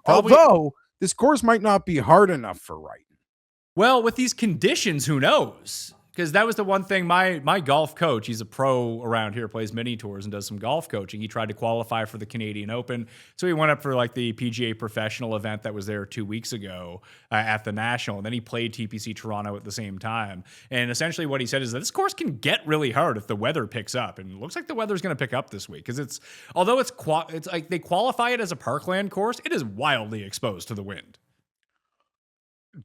Probably. Although this course might not be hard enough for Wright. Well, with these conditions, who knows? Because that was the one thing my golf coach, he's a pro around here, plays mini tours and does some golf coaching. He tried to qualify for the Canadian Open. So he went up for like the PGA professional event that was there 2 weeks ago at the National. And then he played TPC Toronto at the same time. And essentially what he said is that this course can get really hard if the weather picks up. And it looks like the weather's going to pick up this week. Because although it's like they qualify it as a parkland course, it is wildly exposed to the wind.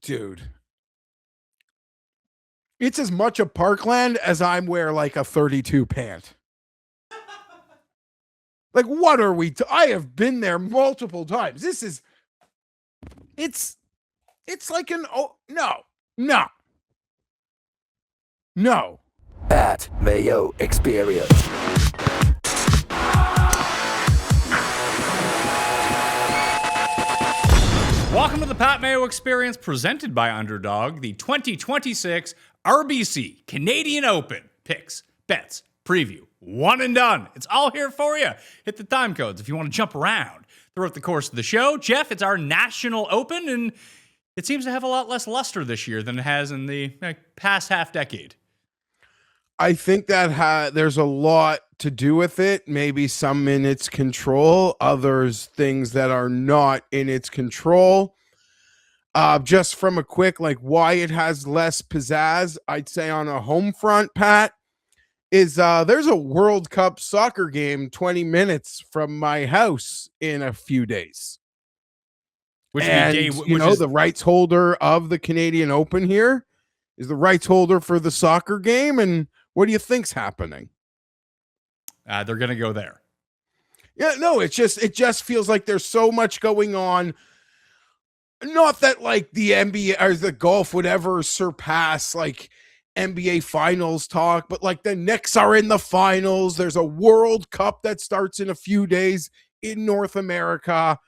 Dude. It's as much a parkland as I'm wear like a 32 pant. Like, what are we? I have been there multiple times. It's like no. At Mayo Experience. Welcome to the Pat Mayo Experience, presented by Underdog, the 2026 RBC Canadian Open Picks, Bets, Preview. One and done. It's all here for you. Hit the time codes if you want to jump around throughout the course of the show. Jeff, it's our National Open, and it seems to have a lot less luster this year than it has in the past half decade. I think that there's a lot to do with it. Maybe some in its control, others things that are not in its control. Just from a quick, like, why it has less pizzazz, I'd say on a home front, Pat, is there's a World Cup soccer game 20 minutes from my house in a few days. The rights holder of the Canadian Open here is the rights holder for the soccer game, and what do you think's happening? They're going to go there. Yeah, no, it just feels like there's so much going on. Not that like the NBA or the golf would ever surpass like NBA finals talk, but like the Knicks are in the finals. There's a World Cup that starts in a few days in North America.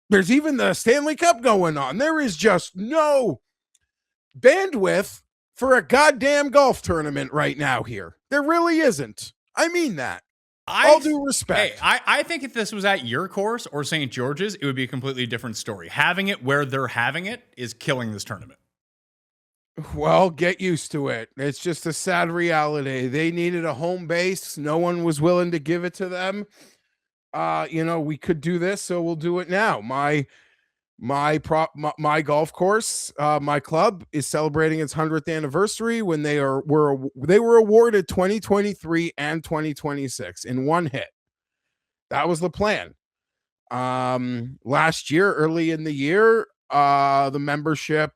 There's even the Stanley Cup going on. There is just no bandwidth for a goddamn golf tournament right now here. There really isn't. I mean that. All due respect. Hey, I think if this was at your course or St. George's, it would be a completely different story. Having it where they're having it is killing this tournament. Well, get used to it. It's just a sad reality. They needed a home base. No one was willing to give it to them. We could do this, so we'll do it now. My golf course, my club is celebrating its 100th anniversary when they were awarded 2023 and 2026 in one hit. That was the plan. Last year, early in the year, the membership,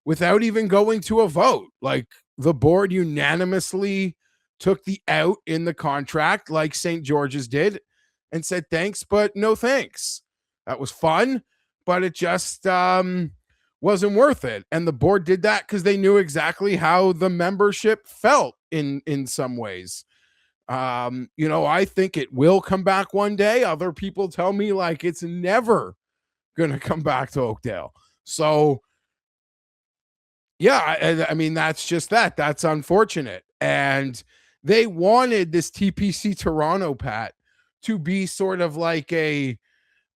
without even going to a vote, like the board unanimously took the out in the contract, like St. George's did, and said thanks, but no thanks. That was fun. But it just wasn't worth it. And the board did that because they knew exactly how the membership felt in some ways. I think it will come back one day. Other people tell me like it's never going to come back to Oakdale. So, yeah, I mean, that's just that. That's unfortunate. And they wanted this TPC Toronto, Pat, to be sort of like a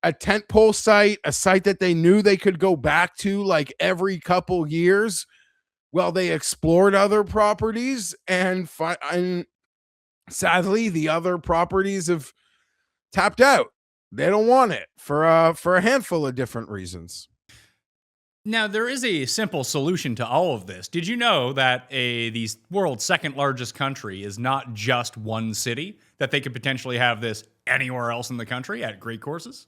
tentpole site, a site that they knew they could go back to like every couple years while they explored other properties. And sadly, the other properties have tapped out. They don't want it for a handful of different reasons. Now, there is a simple solution to all of this. Did you know that the world's second largest country is not just one city, that they could potentially have this anywhere else in the country at great courses?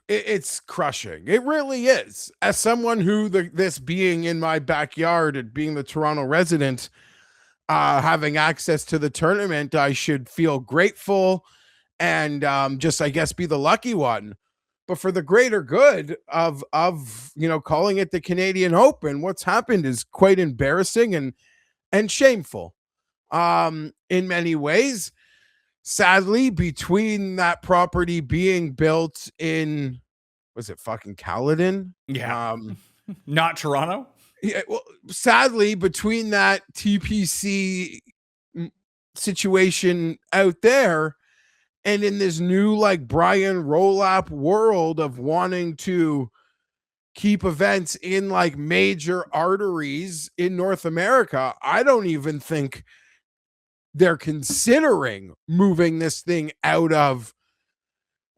It's crushing. It really is. As someone who this being in my backyard and being the Toronto resident, having access to the tournament, I should feel grateful and just, I guess, be the lucky one. But for the greater good of calling it the Canadian Open, what's happened is quite embarrassing and shameful in many ways. Sadly, between that property being built in, was it fucking Caledon? Yeah. Not Toronto? Yeah. Well, sadly, between that TPC situation out there And in this new like Brian Rolap world of wanting to keep events in like major arteries in North America, I don't even think they're considering moving this thing out of,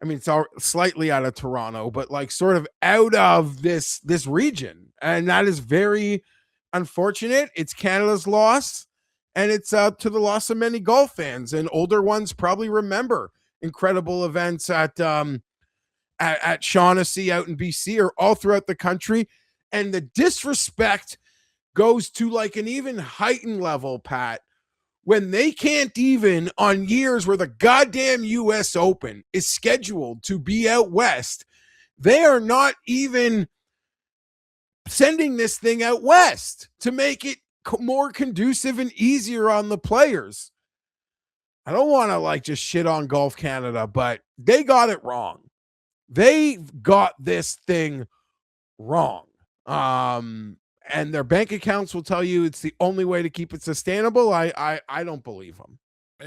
I mean, it's all slightly out of Toronto, but like sort of out of this region. And that is very unfortunate. It's Canada's loss, and it's to the loss of many golf fans, and older ones probably remember incredible events at Shaughnessy out in BC or all throughout the country. And the disrespect goes to like an even heightened level, Pat, when they can't even, on years where the goddamn US Open is scheduled to be out west, they are not even sending this thing out west to make it more conducive and easier on the players. I don't want to like just shit on Golf Canada, but they got it wrong. They got this thing wrong. And their bank accounts will tell you it's the only way to keep it sustainable. I don't believe them.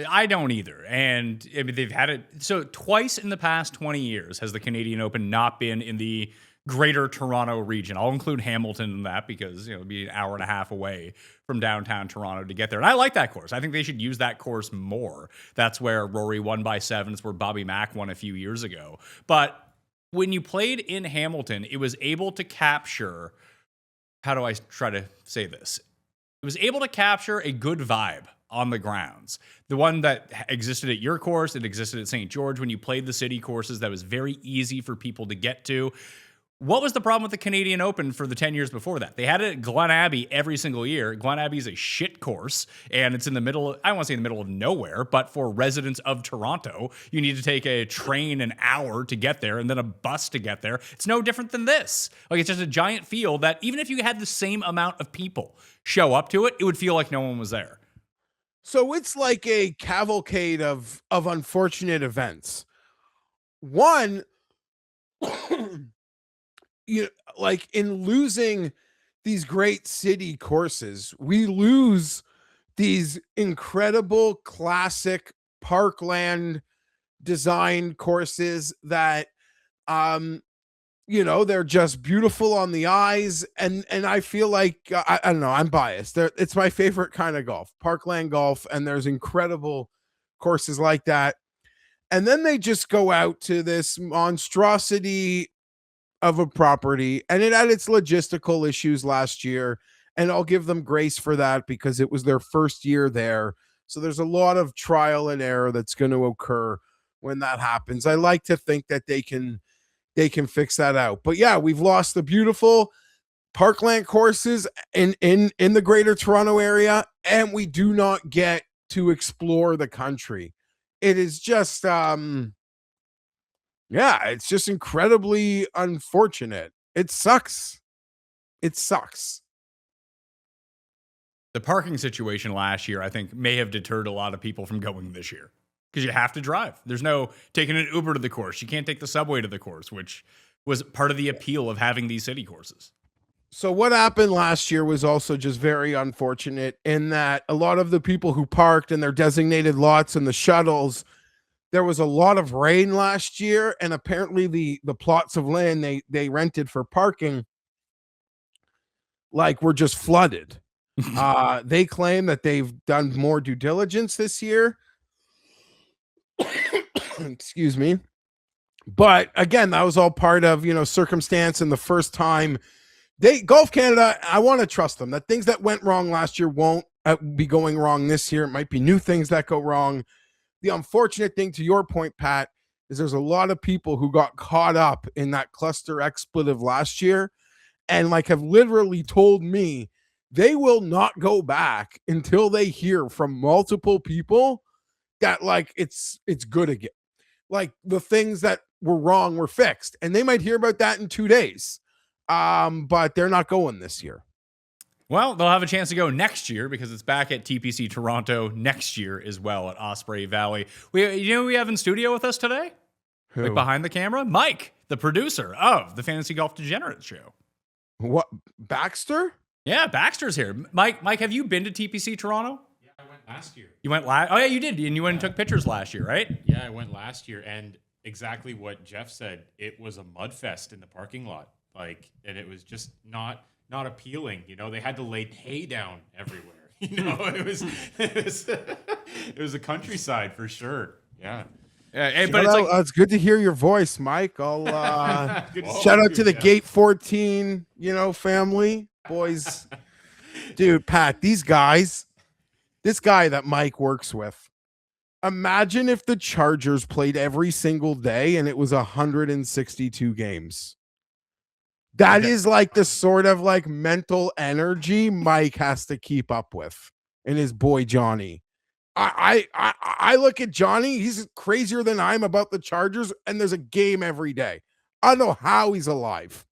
I don't either. And I mean, they've had it. So twice in the past 20 years has the Canadian Open not been in the greater Toronto region. I'll include Hamilton in that because, it'd be an hour and a half away from downtown Toronto to get there. And I like that course. I think they should use that course more. That's where Rory won by 7. It's where Bobby Mack won a few years ago. But when you played in Hamilton, it was able to capture, how do I try to say this? It was able to capture a good vibe on the grounds. The one that existed at your course, it existed at St. George when you played the city courses. That was very easy for people to get to. What was the problem with the Canadian Open for the 10 years before that? They had it at Glen Abbey every single year. Glen Abbey is a shit course, and it's in the middle, I don't want to say in the middle of nowhere, but for residents of Toronto, you need to take a train an hour to get there and then a bus to get there. It's no different than this. Like, it's just a giant field that even if you had the same amount of people show up to it, it would feel like no one was there. So it's like a cavalcade of unfortunate events. One, like in losing these great city courses, we lose these incredible classic parkland design courses that they're just beautiful on the eyes, and I feel like I don't know, I'm biased. It's my favorite kind of golf, parkland golf, and there's incredible courses like that. And then they just go out to this monstrosity of a property, and it had its logistical issues last year, and I'll give them grace for that because it was their first year there. So there's a lot of trial and error that's going to occur when that happens. I like to think that they can fix that out. But yeah, we've lost the beautiful parkland courses in the greater Toronto area, and we do not get to explore the country. It is just it's just incredibly unfortunate. It sucks. It sucks. The parking situation last year, I think, may have deterred a lot of people from going this year because you have to drive. There's no taking an Uber to the course. You can't take the subway to the course, which was part of the appeal of having these city courses. So what happened last year was also just very unfortunate in that a lot of the people who parked in their designated lots and the shuttles, there was a lot of rain last year, and apparently the plots of land they rented for parking were just flooded. They claim that they've done more due diligence this year. Excuse me. But again, that was all part of, circumstance, and the first time Golf Canada, I want to trust them that things that went wrong last year won't be going wrong this year. It might be new things that go wrong. The unfortunate thing, to your point, Pat, is there's a lot of people who got caught up in that cluster expletive last year and have literally told me they will not go back until they hear from multiple people that it's good again. The things that were wrong were fixed, and they might hear about that in 2 days. But they're not going this year. Well, they'll have a chance to go next year because it's back at TPC Toronto next year as well at Osprey Valley. We have in studio with us today? Who? Behind the camera? Mike, the producer of the Fantasy Golf Degenerate Show. What? Baxter? Yeah, Baxter's here. Mike, have you been to TPC Toronto? Yeah, I went last year. You went last. Oh yeah, you did, and you went and took pictures last year, right? Yeah, I went last year, and exactly what Jeff said. It was a mud fest in the parking lot, and it was just not appealing. They had to lay hay down everywhere. It was a countryside for sure. Yeah. But it's good to hear your voice, Mike. I'll shout out to the Gate 14, family, boys. Dude, Pat, this guy that Mike works with, imagine if the Chargers played every single day and it was 162 games. That is like the sort of like mental energy Mike has to keep up with, and his boy Johnny. I look at Johnny, he's crazier than I'm about the Chargers, and there's a game every day. I don't know how he's alive.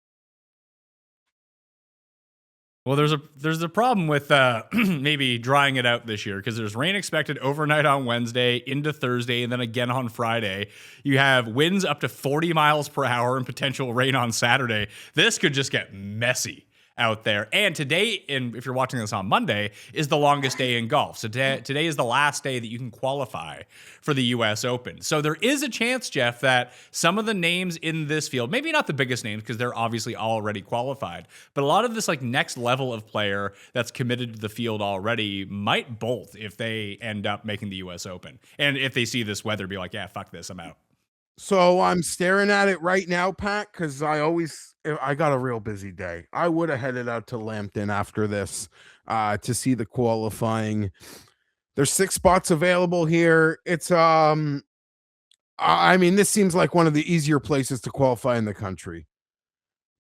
Well, there's a problem with maybe drying it out this year, because there's rain expected overnight on Wednesday into Thursday and then again on Friday. You have winds up to 40 miles per hour and potential rain on Saturday. This could just get messy out there. And today, and if you're watching this on Monday, is the longest day in golf. So today is the last day that you can qualify for the U.S. Open. So there is a chance, Jeff, that some of the names in this field, maybe not the biggest names because they're obviously already qualified, but a lot of this like next level of player that's committed to the field already might bolt if they end up making the U.S. Open. And if they see this weather, be like, yeah, fuck this, I'm out. So I'm staring at it right now, Pat, because I got a real busy day. I would have headed out to Lambton after this to see the qualifying. There's 6 spots available here. It's this seems like one of the easier places to qualify in the country.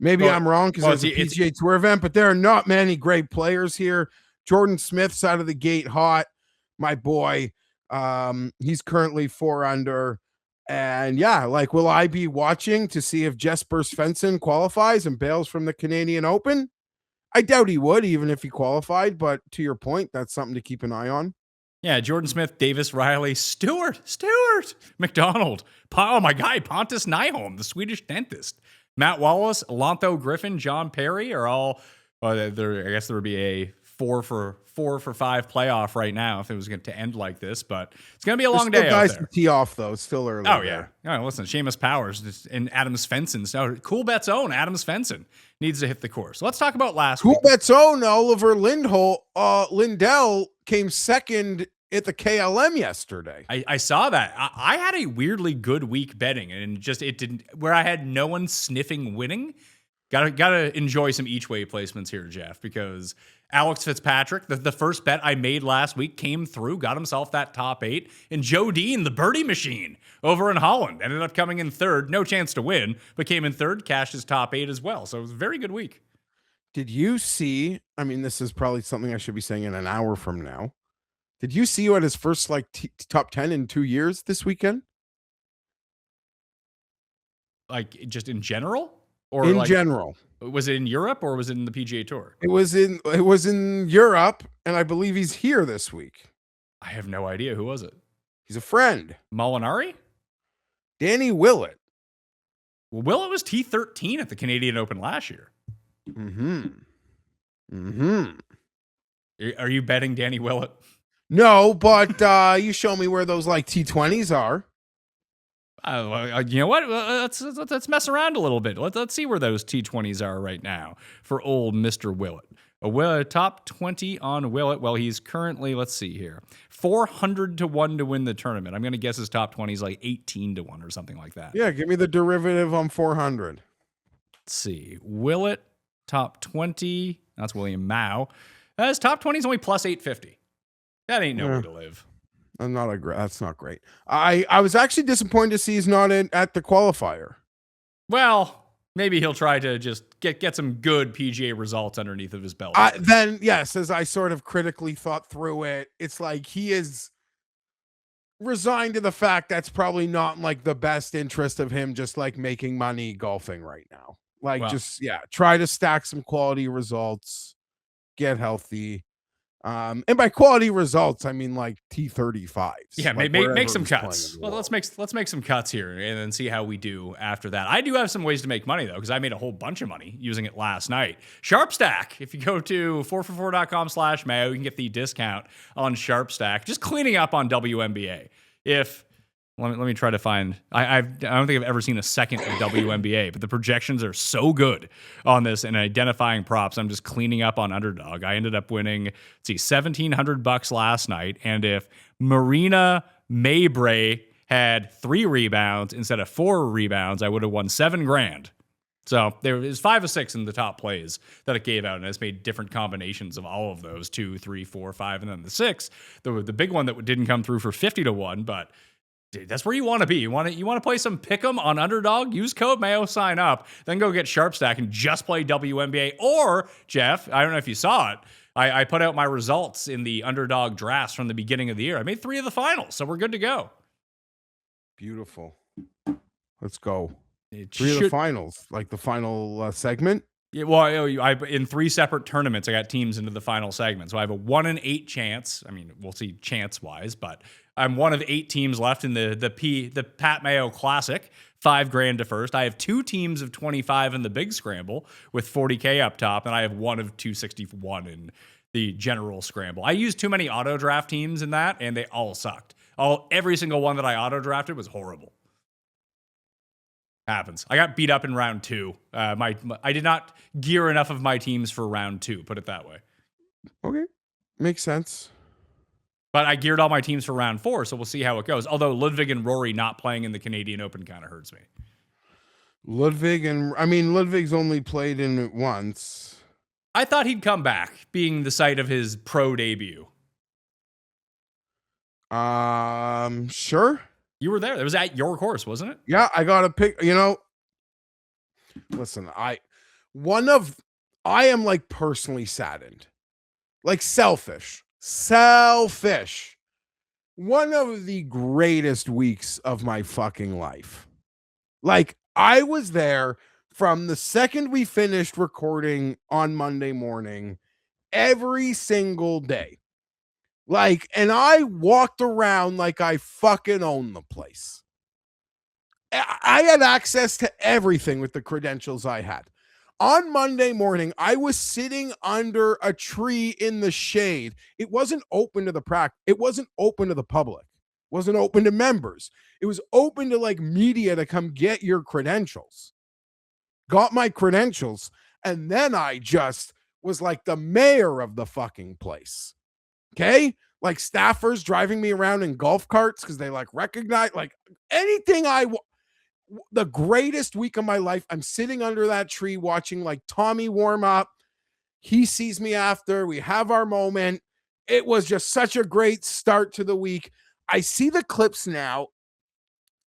Maybe I'm wrong because it's a PGA Tour event, but there are not many great players here. Jordan Smith's out of the gate hot, my boy. He's currently 4 under. And will I be watching to see if Jesper Svensson qualifies and bails from the Canadian Open? I doubt he would, even if he qualified. But to your point, that's something to keep an eye on. Yeah, Jordan Smith, Davis Riley, Stewart, McDonald, my guy, Pontus Nyholm, the Swedish dentist, Matt Wallace, Alonso Griffin, John Perry are all. I guess there would be a 4 for 5 playoff right now if it was going to end like this, but it's going to be a long day. Guys out there. To tee off though, it's still early. Oh yeah, listen, Seamus Powers and Adam Svensson. So Cool Bet's own Adam Svensson needs to hit the course. Let's talk about last week. Cool Bet's own Oliver Lindell came second at the KLM yesterday. I saw that. I had a weirdly good week betting, and it didn't where I had no one sniffing winning. Gotta enjoy some each way placements here, Jeff, because Alex Fitzpatrick, the first bet I made last week, came through, got himself that top 8, and Joe Dean, the birdie machine over in Holland, ended up coming in third. No chance to win, but came in third, cashed his top 8 as well. So it was a very good week. Did you see? This is probably something I should be saying in an hour from now. Did you see what his first top 10 in 2 years this weekend? Like just in general? Or in general. Was it in Europe or was it in the PGA Tour? It was in Europe, and I believe he's here this week. I have no idea. Who was it? He's a friend. Molinari? Danny Willett. Well, Willett was T13 at the Canadian Open last year. Are you betting Danny Willett? No, but you show me where those T20s are. You know what? Let's mess around a little bit. Let's see where those T20s are right now for old Mr. Willett. A top 20 on Willett. Well, he's currently, let's see here, 400 to 1 to win the tournament. I'm going to guess his top 20 is like 18 to 1 or something like that. Yeah, give me the derivative on 400. Let's see. Willett, top 20. That's William Mao. His top 20 is only plus 850. That ain't no way to live. That's not great. I was actually disappointed to see he's not at the qualifier. Well, maybe he'll try to just get some good PGA results underneath of his belt. Then yes, as I sort of critically thought through it, it's like he is resigned to the fact that's probably not like the best interest of him just like making money golfing right now. Try to stack some quality results, get healthy. And by quality results, I mean like T35s. Yeah, like make some he's playing cuts. in the Well, world. let's make some cuts here and then see how we do after that. I do have some ways to make money though, because I made a whole bunch of money using it last night. Sharpstack. If you go to 4for4.com/Mayo, you can get the discount on Sharpstack. Just cleaning up on WNBA. Let me try to find. I don't think I've ever seen a second of WNBA, but the projections are so good on this and identifying props. I'm just cleaning up on underdog. I ended up winning, let's see, $1,700 last night. And if Marina Maybray had 3 rebounds instead of 4 rebounds, I would have won $7,000. So there is 5 of 6 in the top plays that it gave out, and it's made different combinations of all of those 2, 3, 4, 5, and then the 6. The big one that didn't come through for 50-1, but. Dude, that's where you want to be. You want to play some pick'em on underdog? Use code Mayo, sign up, then go get Sharpstack and just play WNBA. Or, Jeff, I don't know if you saw it, I put out my results in the underdog drafts from the beginning of the year. I made 3 of the finals, so we're good to go. Beautiful. Let's go. 3 It of the finals, like the final segment. Yeah, well, in 3 separate tournaments, I got teams into the final segment. So I have a 1 in 8 chance. I mean, we'll see chance-wise, but I'm one of 8 teams left in the Pat Mayo Classic, $5,000 to first. I have 2 teams of 25 in the Big Scramble with $40K up top, and I have 1 of 261 in the General Scramble. I used too many auto draft teams in that, and they all sucked. Every single one that I auto drafted was horrible. Happens. I got beat up in round 2. I did not gear enough of my teams for round 2, put it that way. Okay. Makes sense. But I geared all my teams for round 4, so we'll see how it goes. Although Ludwig and Rory not playing in the Canadian Open kind of hurts me. Ludwig's only played in it once. I thought he'd come back, being the site of his pro debut. Sure. You were there. It was at your course, wasn't it? Yeah, I got to pick, listen, I am like personally saddened, like selfish. One of the greatest weeks of my fucking life. Like, I was there from the second we finished recording on Monday morning, every single day. Like, and I walked around like I fucking own the place. I had access to everything with the credentials I had. On Monday morning, I was sitting under a tree in the shade. It wasn't open to the it wasn't open to the public. It wasn't open to members. It was open to like media to come get your credentials. Got my credentials, and then I just was like the mayor of the fucking place. Okay? Like staffers driving me around in golf carts because they like recognize like anything the greatest week of my life. I'm sitting under that tree watching like Tommy warm up. He sees me after. We have our moment. It was just such a great start to the week. I see the clips now.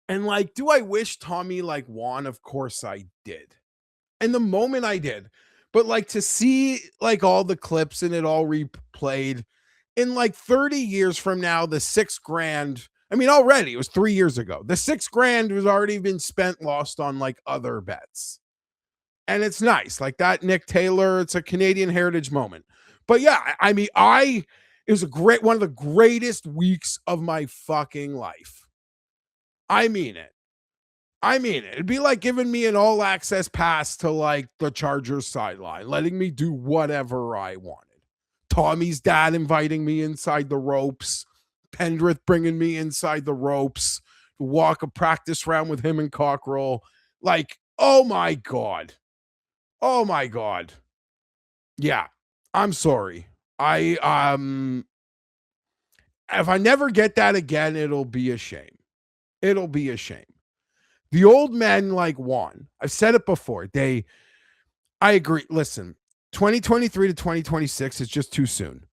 And like, do I wish Tommy like won? Of course I did. And the moment I did. But like to see like all the clips and it all replayed in like 30 years from now, the $6,000. I mean, already it was 3 years ago. The $6,000 was already been spent, lost on like other bets. And it's nice. Like that Nick Taylor, it's a Canadian heritage moment. But yeah, I mean, it was one of the greatest weeks of my fucking life. I mean it. It'd be like giving me an all access pass to like the Chargers sideline, letting me do whatever I wanted. Tommy's dad inviting me inside the ropes. Pendrith bringing me inside the ropes to walk a practice round with him and Cockrell. Like, oh my God. Yeah, I'm sorry. If I never get that again, it'll be a shame. The old men like won. I've said it before. I agree. Listen, 2023 to 2026 is just too soon.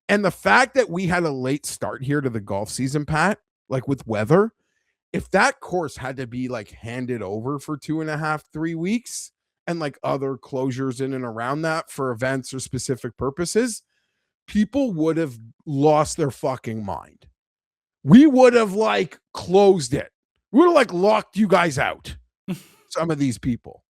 And the fact that we had a late start here to the golf season, Pat, like with weather, if that course had to be like handed over for 2.5, 3 weeks and like other closures in and around that for events or specific purposes, people would have lost their fucking mind. We would have like closed it. We would have like locked you guys out. Some of these people.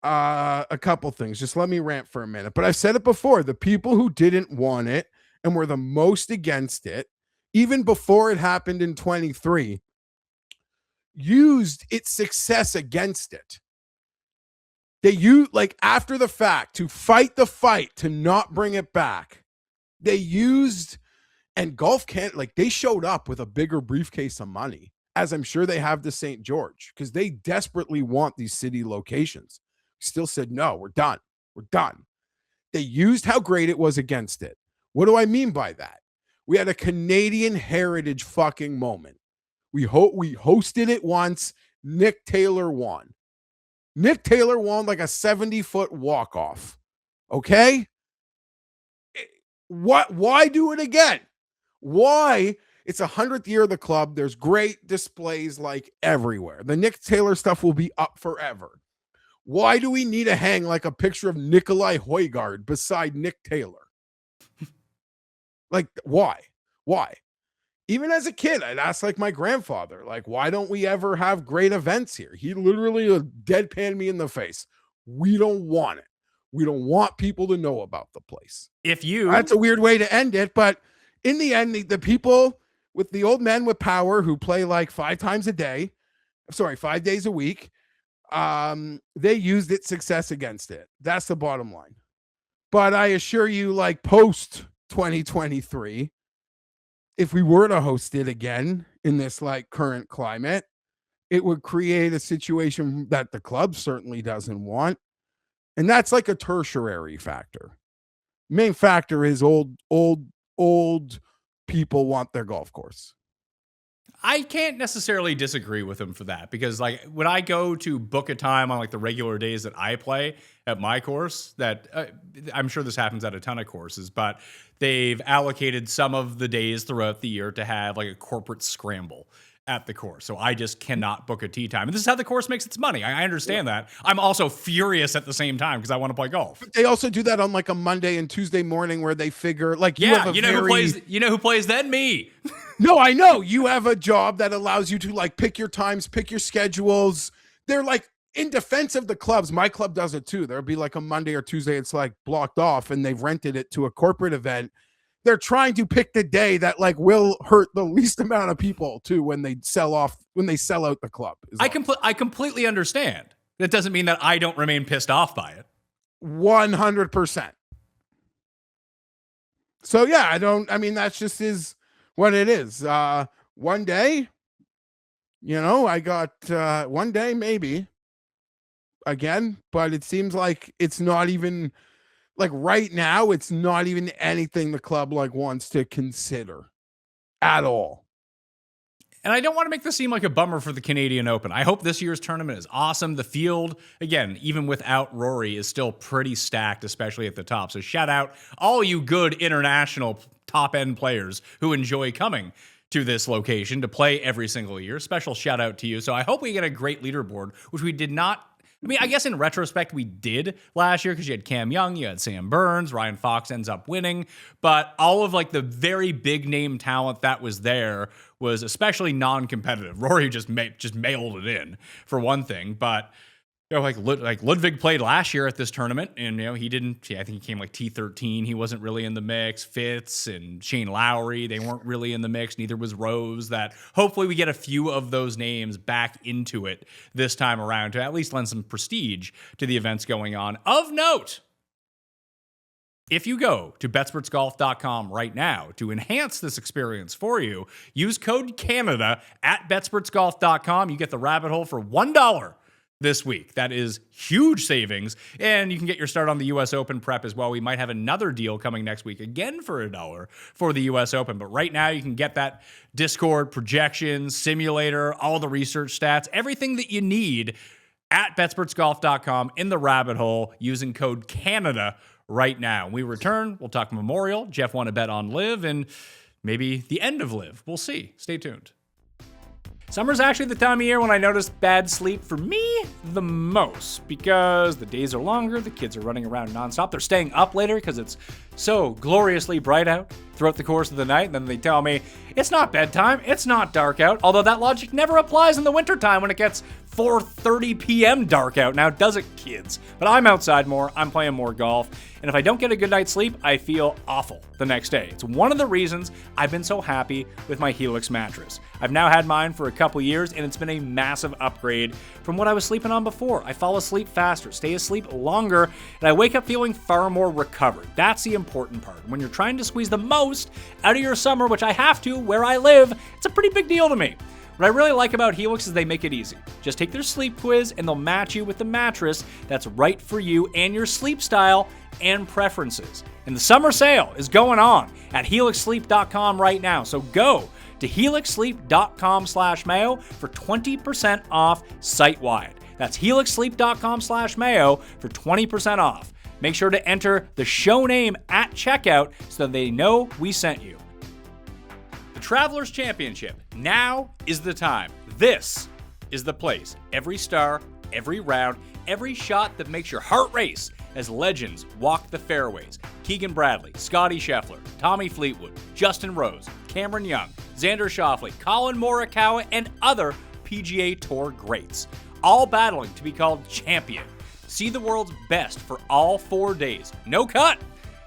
a couple things. Just let me rant for a minute. But I've said it before. The people who didn't want it and were the most against it, even before it happened in 23, used its success against it. They used, like, after the fact, to fight the fight, to not bring it back. They used, and Golf Canada, like, they showed up with a bigger briefcase of money, as I'm sure they have to St. George, because they desperately want these city locations. Still said, no, we're done. We're done. They used how great it was against it. What do I mean by that? We had a Canadian heritage fucking moment. We hosted it once. Nick Taylor won. Nick Taylor won like a 70-foot walk-off. Okay? Why do it again? Why? It's 100th year of the club. There's great displays like everywhere. The Nick Taylor stuff will be up forever. Why do we need to hang like a picture of Nikolai Højgaard beside Nick Taylor? Like, why? Why? Even as a kid, I'd ask like my grandfather, like, why don't we ever have great events here? He literally deadpanned me in the face. We don't want it. We don't want people to know about the place. That's a weird way to end it, but in the end, the people with the old men with power who play like 5 days a week, they used its success against it. That's the bottom line. But I assure you, like, post 2023, if we were to host it again in this like current climate, it would create a situation that the club certainly doesn't want. And that's like a tertiary factor. Main factor is old people want their golf course. I can't necessarily disagree with him for that, because like when I go to book a time on like the regular days that I play at my course, that I'm sure this happens at a ton of courses, but they've allocated some of the days throughout the year to have like a corporate scramble at the course. So I just cannot book a tee time. And this is how the course makes its money. I understand that. I'm also furious at the same time because I want to play golf. But they also do that on like a Monday and Tuesday morning where they figure like, who plays then? Me. No, I know. You have a job that allows you to like pick your times, pick your schedules. They're like, in defense of the clubs, my club does it too. There'll be like a Monday or Tuesday, it's like blocked off and they've rented it to a corporate event. They're trying to pick the day that like will hurt the least amount of people too when they sell out the club. I completely understand. That doesn't mean that I don't remain pissed off by it. 100%. So yeah, that's just is what it is. One day, I got one day maybe again, but it seems like it's not even like right now, it's not even anything the club like wants to consider at all. And I don't want to make this seem like a bummer for the Canadian Open. I hope this year's tournament is awesome. The field, again, even without Rory, is still pretty stacked, especially at the top. So shout out all you good international top-end players who enjoy coming to this location to play every single year. Special shout out to you. So I hope we get a great leaderboard, which we did not. I mean, I guess in retrospect, we did last year because you had Cam Young, you had Sam Burns, Ryan Fox ends up winning. But all of like the very big name talent that was there was especially non-competitive. Rory just mailed it in for one thing. But like Ludwig played last year at this tournament, and he didn't. I think he came like T13. He wasn't really in the mix. Fitz and Shane Lowry, they weren't really in the mix. Neither was Rose. That hopefully we get a few of those names back into it this time around to at least lend some prestige to the events going on. Of note, if you go to BetSportsGolf.com right now to enhance this experience for you, use code Canada at BetSportsGolf.com. You get the rabbit hole for $1 this week. That is huge savings. And you can get your start on the U.S. Open prep as well. We might have another deal coming next week again for $1 for the U.S. Open. But right now you can get that Discord, projections, simulator, all the research stats, everything that you need at BetSportsGolf.com in the rabbit hole using code Canada right now. When we return, we'll talk Memorial. Geoff won a bet on LIV and maybe the end of LIV. We'll see. Stay tuned. Summer's actually the time of year when I notice bad sleep for me the most because the days are longer, the kids are running around nonstop, they're staying up later because it's so gloriously bright out throughout the course of the night, and then they tell me, it's not bedtime, it's not dark out, although that logic never applies in the wintertime when it gets 4:30 p.m. dark out. Now, does it, kids? But I'm outside more, I'm playing more golf, and if I don't get a good night's sleep, I feel awful the next day. It's one of the reasons I've been so happy with my Helix mattress. I've now had mine for a couple years, and it's been a massive upgrade from what I was sleeping on before. I fall asleep faster, stay asleep longer, and I wake up feeling far more recovered. That's the important part. When you're trying to squeeze the most out of your summer, which I have to where I live, it's a pretty big deal to me. What I really like about Helix is they make it easy. Just take their sleep quiz and they'll match you with the mattress that's right for you and your sleep style and preferences. And the summer sale is going on at helixsleep.com right now. So go to helixsleep.com/Mayo for 20% off site-wide. That's helixsleep.com/Mayo for 20% off. Make sure to enter the show name at checkout so that they know we sent you. The Travelers Championship. Now is the time. This is the place. Every star, every round, every shot that makes your heart race as legends walk the fairways. Keegan Bradley, Scotty Scheffler, Tommy Fleetwood, Justin Rose, Cameron Young, Xander Schauffele, Colin Morikawa, and other PGA Tour greats, all battling to be called champion. See the world's best for all 4 days. No cut.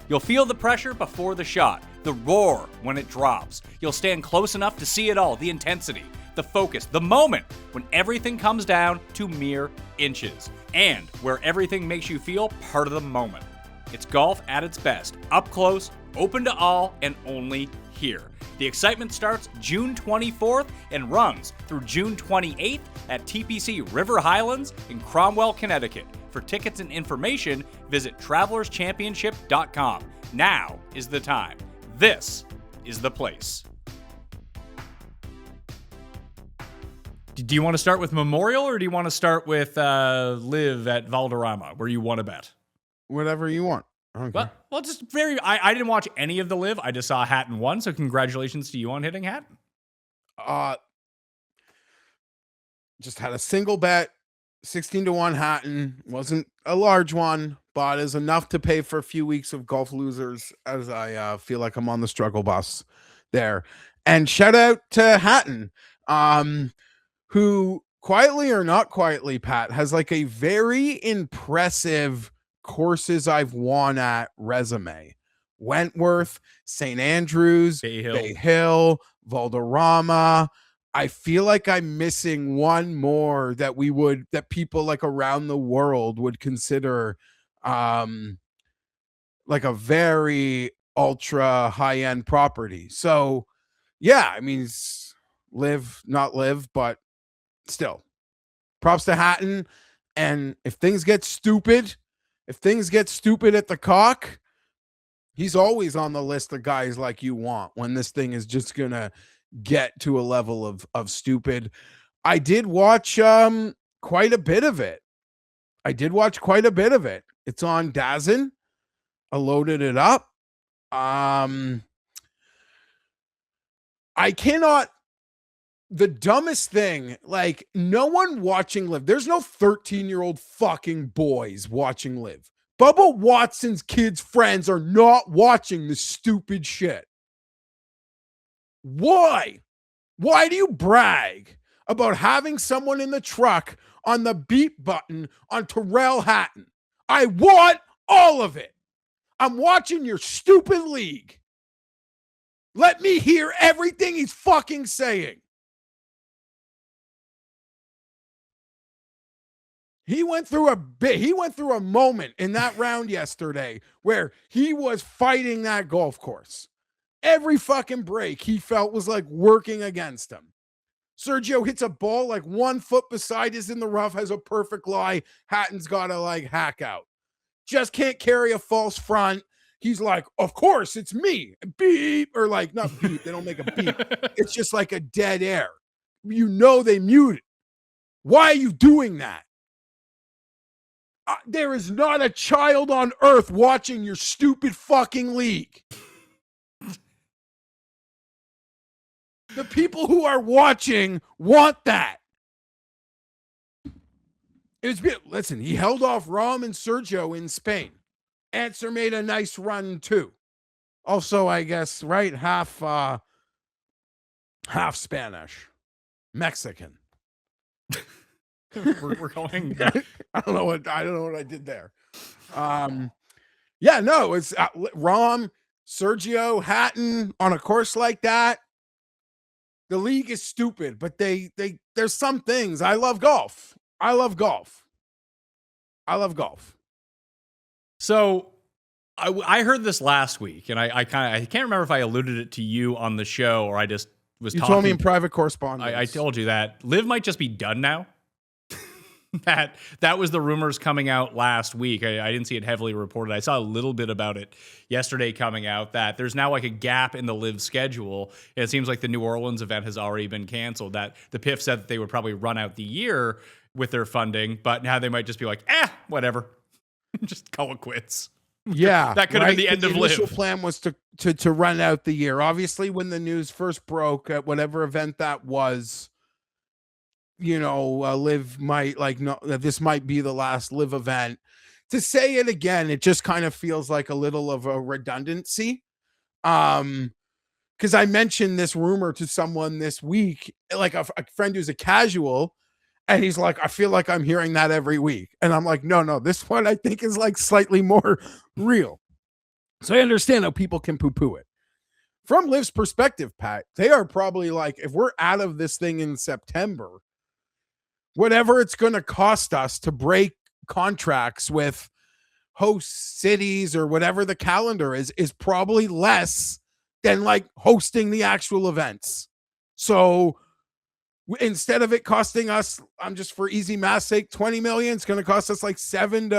You'll feel the pressure before the shot, the roar when it drops. You'll stand close enough to see it all, the intensity, the focus, the moment when everything comes down to mere inches, and where everything makes you feel part of the moment. It's golf at its best, up close, open to all, and only here. The excitement starts June 24th and runs through June 28th at TPC River Highlands in Cromwell, Connecticut. For tickets and information, visit travelerschampionship.com. Now is the time. This is the place. Do you want to start with Memorial or do you want to start with LIV at Valderrama, where you want to bet? Whatever you want. Okay. Well, just I didn't watch any of the LIV. I just saw Hatton won, so congratulations to you on hitting Hatton. Just had a single bet, 16-1 Hatton. Wasn't a large one, but is enough to pay for a few weeks of golf losers as I feel like I'm on the struggle bus there. And shout out to Hatton, who quietly or not quietly, Pat, has like a very impressive courses I've won at resume. Wentworth, St. Andrews, Bay Hill, Valderrama. I feel like I'm missing one more that people like around the world would consider like a very ultra high-end property. So yeah, I mean, it's LIV, not LIV, but still props to Hatton. And if things get stupid at the cock, he's always on the list of guys like you want when this thing is just gonna get to a level of stupid. I did watch quite a bit of it. It's on DAZN. I loaded it up. The dumbest thing, like, no one watching LIV. There's no 13-year-old fucking boys watching LIV. Bubba Watson's kids' friends are not watching this stupid shit. Why? Why do you brag about having someone in the truck on the beep button on Tyrrell Hatton? I want all of it. I'm watching your stupid league. Let me hear everything he's fucking saying. He went through a moment in that round yesterday where he was fighting that golf course. Every fucking break he felt was like working against him. Sergio hits a ball like 1 foot beside is in the rough, has a perfect lie. Hatton's got to like hack out. Just can't carry a false front. He's like, of course, it's me. Beep. Or like, not beep. They don't make a beep. It's just like a dead air. You know they mute it. Why are you doing that? There is not a child on earth watching your stupid fucking league. The people who are watching want that. Listen, he held off Rahm and Sergio in Spain. Answer made a nice run too. Also, I guess, right? Half Spanish, Mexican. We're going. I don't know what I did there. Yeah, no, it's Rahm, Sergio, Hatton on a course like that. The league is stupid, but there's some things. I love golf. So I heard this last week, and I can't remember if I alluded it to you on the show or I just was You talking. told me in private correspondence. I told you that LIV might just be done now. that was the rumors coming out last week. I didn't see it heavily reported. I saw a little bit about it yesterday coming out, that there's now like a gap in the LIV schedule. And it seems like the New Orleans event has already been canceled. That the PIF said that they would probably run out the year with their funding, but now they might just be like, whatever. Just call it quits. Yeah, that could have been the end of LIV. The initial plan was to run out the year. Obviously, when the news first broke at whatever event that was, LIV might this might be the last LIV event. To say it again, it just kind of feels like a little of a redundancy. Because I mentioned this rumor to someone this week, like a friend who's a casual. And he's like, I feel like I'm hearing that every week. And I'm like, no, this one I think is like slightly more real. So I understand how people can poo-poo it. From LIV's perspective, Pat, they are probably like, if we're out of this thing in September, whatever it's going to cost us to break contracts with host cities or whatever the calendar is probably less than like hosting the actual events. So instead of it costing us, I'm just for easy math sake, 20 million, it's going to cost us like 7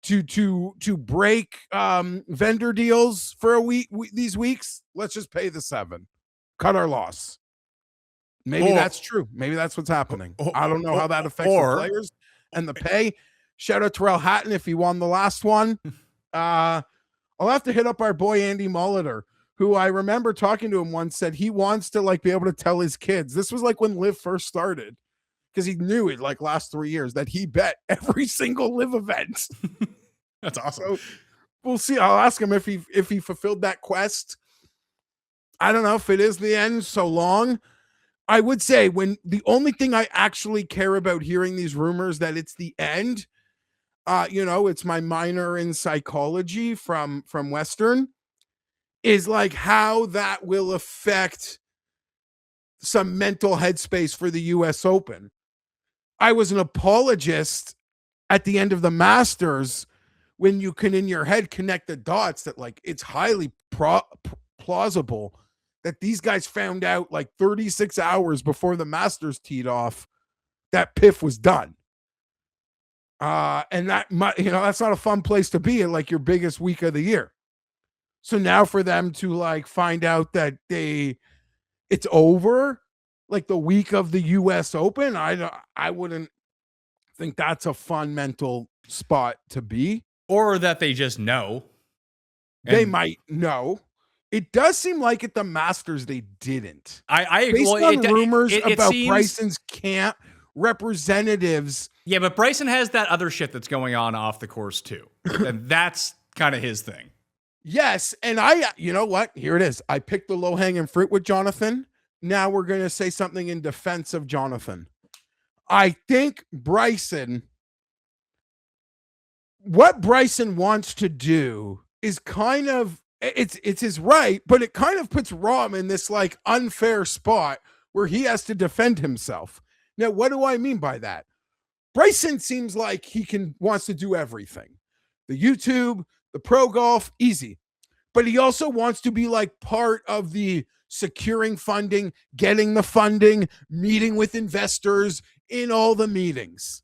to break vendor deals for a week these weeks. Let's just pay the 7, cut our loss. Maybe that's true. Maybe that's what's happening. I don't know how that affects the players and the pay. Shout out Tyrrell Hatton if he won the last one. I'll have to hit up our boy Andy Molitor, who I remember talking to him once, said he wants to like be able to tell his kids. This was like when LIV first started, because he knew it like last 3 years that he bet every single LIV event. That's awesome. So we'll see. I'll ask him if he fulfilled that quest. I don't know if it is the end so long. I would say when the only thing I actually care about hearing these rumors that it's the end, it's my minor in psychology from Western, is like how that will affect some mental headspace for the US Open. I was an apologist at the end of the Masters when you can in your head connect the dots that like it's highly plausible that these guys found out like 36 hours before the Masters teed off that PIF was done. And that might, that's not a fun place to be in like your biggest week of the year. So now for them to like find out that it's over like the week of the US Open, I wouldn't think that's a fun mental spot to be. Or that they just know. They might know. It does seem like at the Masters they didn't. Based on rumors about Bryson's camp representatives. Yeah, but Bryson has that other shit that's going on off the course too. And that's kind of his thing. Yes, and you know what? Here it is. I picked the low-hanging fruit with Jonathan. Now we're going to say something in defense of Jonathan. I think what Bryson wants to do is kind of, it's his right, but it kind of puts Rahm in this like unfair spot where he has to defend himself. Now, what do I mean by that? Bryson seems like he wants to do everything. The YouTube, the pro golf, easy. But he also wants to be like part of the securing funding, getting the funding, meeting with investors in all the meetings.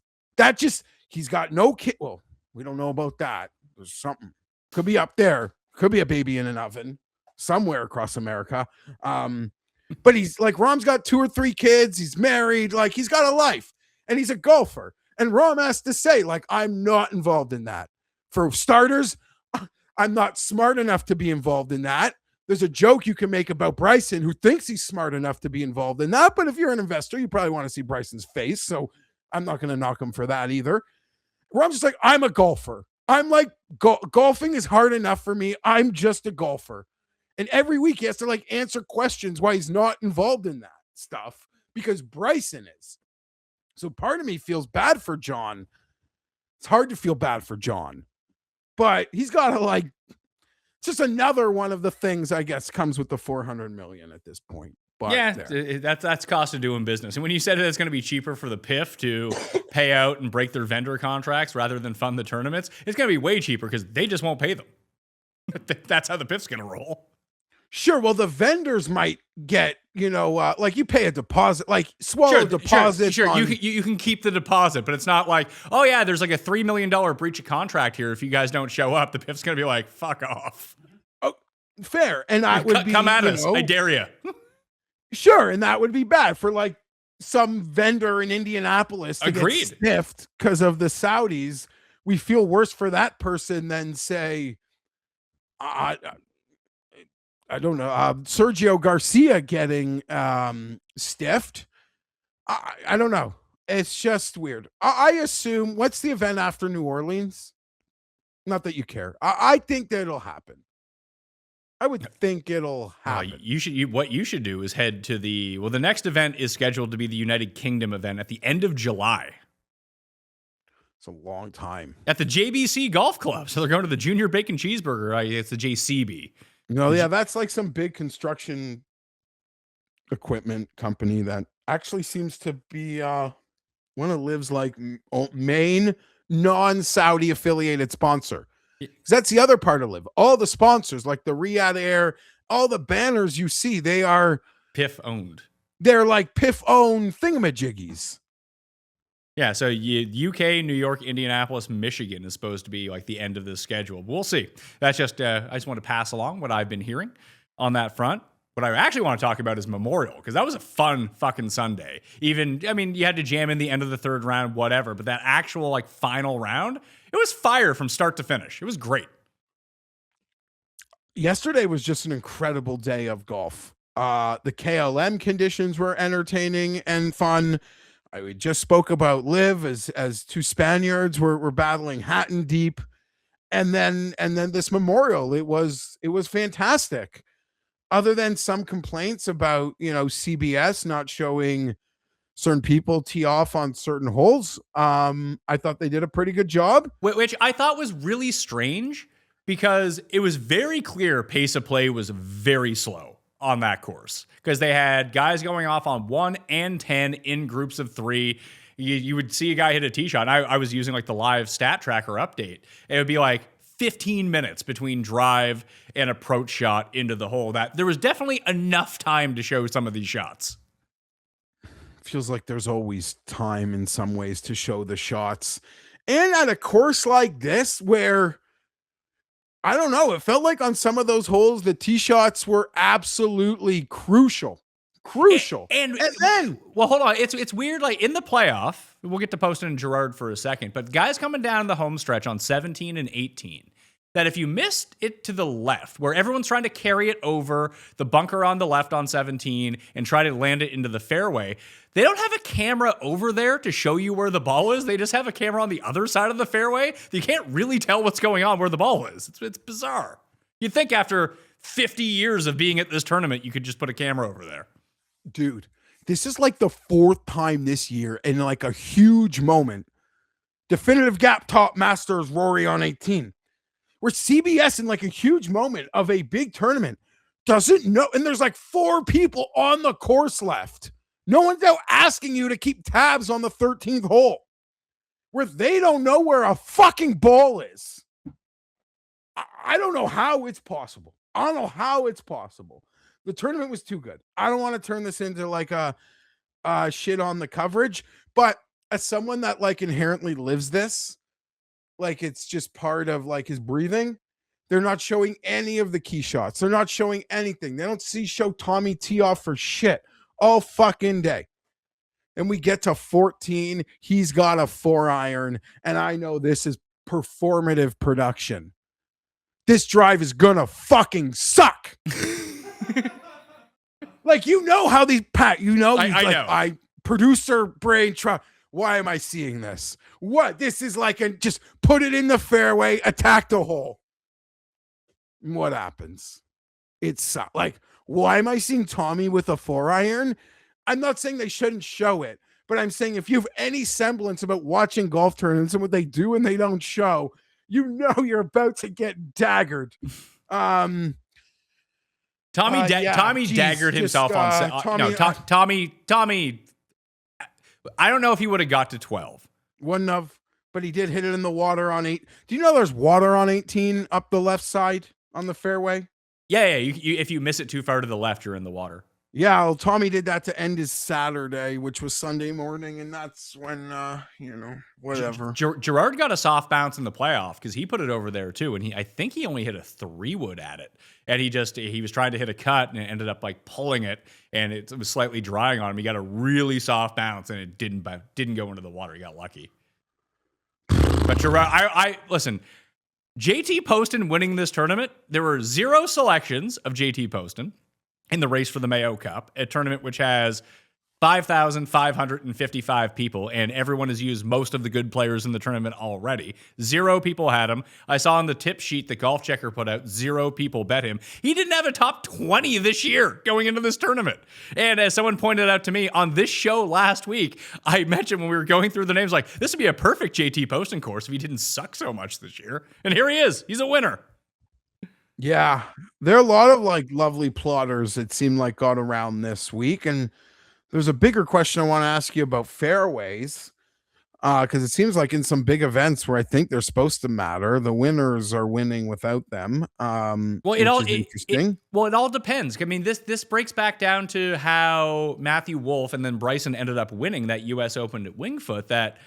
He's got no kid. Well, we don't know about that. There's something. Could be up there. Could be a baby in an oven somewhere across America. But he's like, Rahm's got 2 or 3 kids. He's married. Like, he's got a life. And he's a golfer. And Rahm has to say, like, I'm not involved in that. For starters, I'm not smart enough to be involved in that. There's a joke you can make about Bryson who thinks he's smart enough to be involved in that. But if you're an investor, you probably want to see Bryson's face. So I'm not going to knock him for that either. Rahm's just like, I'm a golfer. I'm like, golfing is hard enough for me. I'm just a golfer. And every week he has to like answer questions why he's not involved in that stuff because Bryson is. So part of me feels bad for John. It's hard to feel bad for John, but he's got to like, just another one of the things I guess comes with the 400 million at this point. But yeah, that's cost of doing business. And when you said that it's going to be cheaper for the PIF to pay out and break their vendor contracts rather than fund the tournaments, it's going to be way cheaper because they just won't pay them. That's how the PIF's going to roll. Sure. Well, the vendors might get, like you pay a deposit, like swallow deposit. Sure. You can keep the deposit, but it's not like, oh yeah, there's like a $3 million breach of contract here. If you guys don't show up, the PIF's going to be like, fuck off. Oh, fair. And that would come at us. I dare you. Sure. And that would be bad for like some vendor in Indianapolis to get sniffed because of the Saudis. We feel worse for that person than say, I don't know, Sergio Garcia getting stiffed. I don't know. It's just weird. I assume, what's the event after New Orleans? Not that you care. I think that it'll happen. I would think it'll happen. What you should do is head to the next event is scheduled to be the United Kingdom event at the end of July. It's a long time. At the JBC Golf Club. So they're going to the Junior Bacon Cheeseburger. It's the JCB. No, yeah, that's like some big construction equipment company that actually seems to be one of LIV's like main non-Saudi affiliated sponsor. Because that's the other part of LIV. All the sponsors, like the Riyadh Air, all the banners you see, they are PIF owned. They're like PIF owned thingamajiggies. Yeah, so UK, New York, Indianapolis, Michigan is supposed to be like the end of the schedule. We'll see. That's just, I just want to pass along what I've been hearing on that front. What I actually want to talk about is Memorial, because that was a fun fucking Sunday. You had to jam in the end of the third round, whatever, but that actual like final round, it was fire from start to finish. It was great. Yesterday was just an incredible day of golf. The KLM conditions were entertaining and fun. We just spoke about LIV as two Spaniards were battling Hatton deep, and then this Memorial. It was fantastic. Other than some complaints about CBS not showing certain people tee off on certain holes, I thought they did a pretty good job. Which I thought was really strange because it was very clear pace of play was very slow on that course because they had guys going off on 1 and 10 in groups of 3. You would see a guy hit a tee shot. I was using like the live stat tracker update. It would be like 15 minutes between drive and approach shot into the hole. That there was definitely enough time to show some of these shots. Feels like there's always time in some ways to show the shots. And at a course like this where I don't know, it felt like on some of those holes, the tee shots were absolutely crucial. And then, well, hold on. It's weird. Like in the playoff, we'll get to Poston and Gerard for a second, but guys coming down the home stretch on 17 and 18, that if you missed it to the left, where everyone's trying to carry it over the bunker on the left on 17 and try to land it into the fairway, they don't have a camera over there to show you where the ball is. They just have a camera on the other side of the fairway. You can't really tell what's going on where the ball is. It's bizarre. You'd think after 50 years of being at this tournament, you could just put a camera over there. Dude, this is like the 4th time this year in like a huge moment. Definitive Gap Top Masters Rory on 18. Where CBS in like a huge moment of a big tournament doesn't know, and there's like 4 people on the course left. No one's out asking you to keep tabs on the 13th hole. Where they don't know where a fucking ball is. I don't know how it's possible. I don't know how it's possible. The tournament was too good. I don't want to turn this into like a shit on the coverage, but as someone that like inherently lives this, like it's just part of like his breathing, they're not showing any of the key shots. They're not showing anything. They don't show Tommy tee off for shit all fucking day. And we get to 14. He's got a 4-iron, and I know this is performative production. This drive is gonna fucking suck. Like, how these Pat, I know. I producer brain why am I seeing this? What? This is like just put it in the fairway, attack the hole. What happens? It's like, why am I seeing Tommy with a 4-iron? I'm not saying they shouldn't show it, but I'm saying if you have any semblance about watching golf tournaments and what they do and they don't show, you know you're about to get daggered. Tommy daggered himself Tommy. I don't know if he would have got to 12. Wouldn't have, but he did hit it in the water on 8. Do you know there's water on 18 up the left side on the fairway? Yeah. You, if you miss it too far to the left, you're in the water. Yeah, well, Tommy did that to end his Saturday, which was Sunday morning, and that's when, whatever. Gerard got a soft bounce in the playoff because he put it over there too, and I think he only hit a 3-wood at it, and he was trying to hit a cut and it ended up like pulling it, and it was slightly drying on him. He got a really soft bounce, and it didn't go into the water. He got lucky. But Gerard, I listen. JT Poston winning this tournament, there were 0 selections of JT Poston in the race for the Mayo Cup, a tournament which has 5,555 people, and everyone has used most of the good players in the tournament already. 0 people had him. I saw on the tip sheet that Golf Checker put out, 0 people bet him. He didn't have a top 20 this year going into this tournament. And as someone pointed out to me on this show last week, I mentioned when we were going through the names, like, this would be a perfect JT Poston course if he didn't suck so much this year. And here he is. He's a winner. Yeah, there are a lot of like lovely plotters that seem like got around this week, and there's a bigger question I want to ask you about fairways, because it seems like in some big events where I think they're supposed to matter, the winners are winning without them. It all depends. I mean, this breaks back down to how Matthew Wolff and then Bryson ended up winning that U.S. Open at Wingfoot. That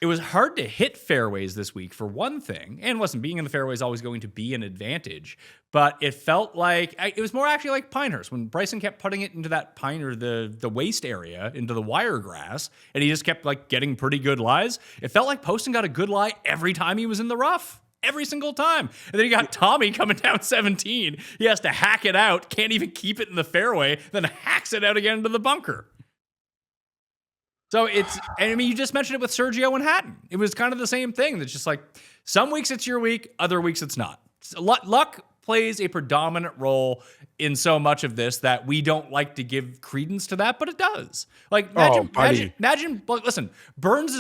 it was hard to hit fairways this week, for one thing, and being in the fairway is always going to be an advantage, but it felt like it was more actually like Pinehurst when Bryson kept putting it into that the waist area, into the wire grass, and he just kept like getting pretty good lies. It felt like Poston got a good lie every time he was in the rough. Every single time. And then you got Tommy coming down 17. He has to hack it out, can't even keep it in the fairway, then hacks it out again into the bunker. So you just mentioned it with Sergio and Hatton. It was kind of the same thing. It's just like some weeks it's your week, other weeks it's not. Luck plays a predominant role in so much of this that we don't like to give credence to that, but it does. Like imagine. Listen,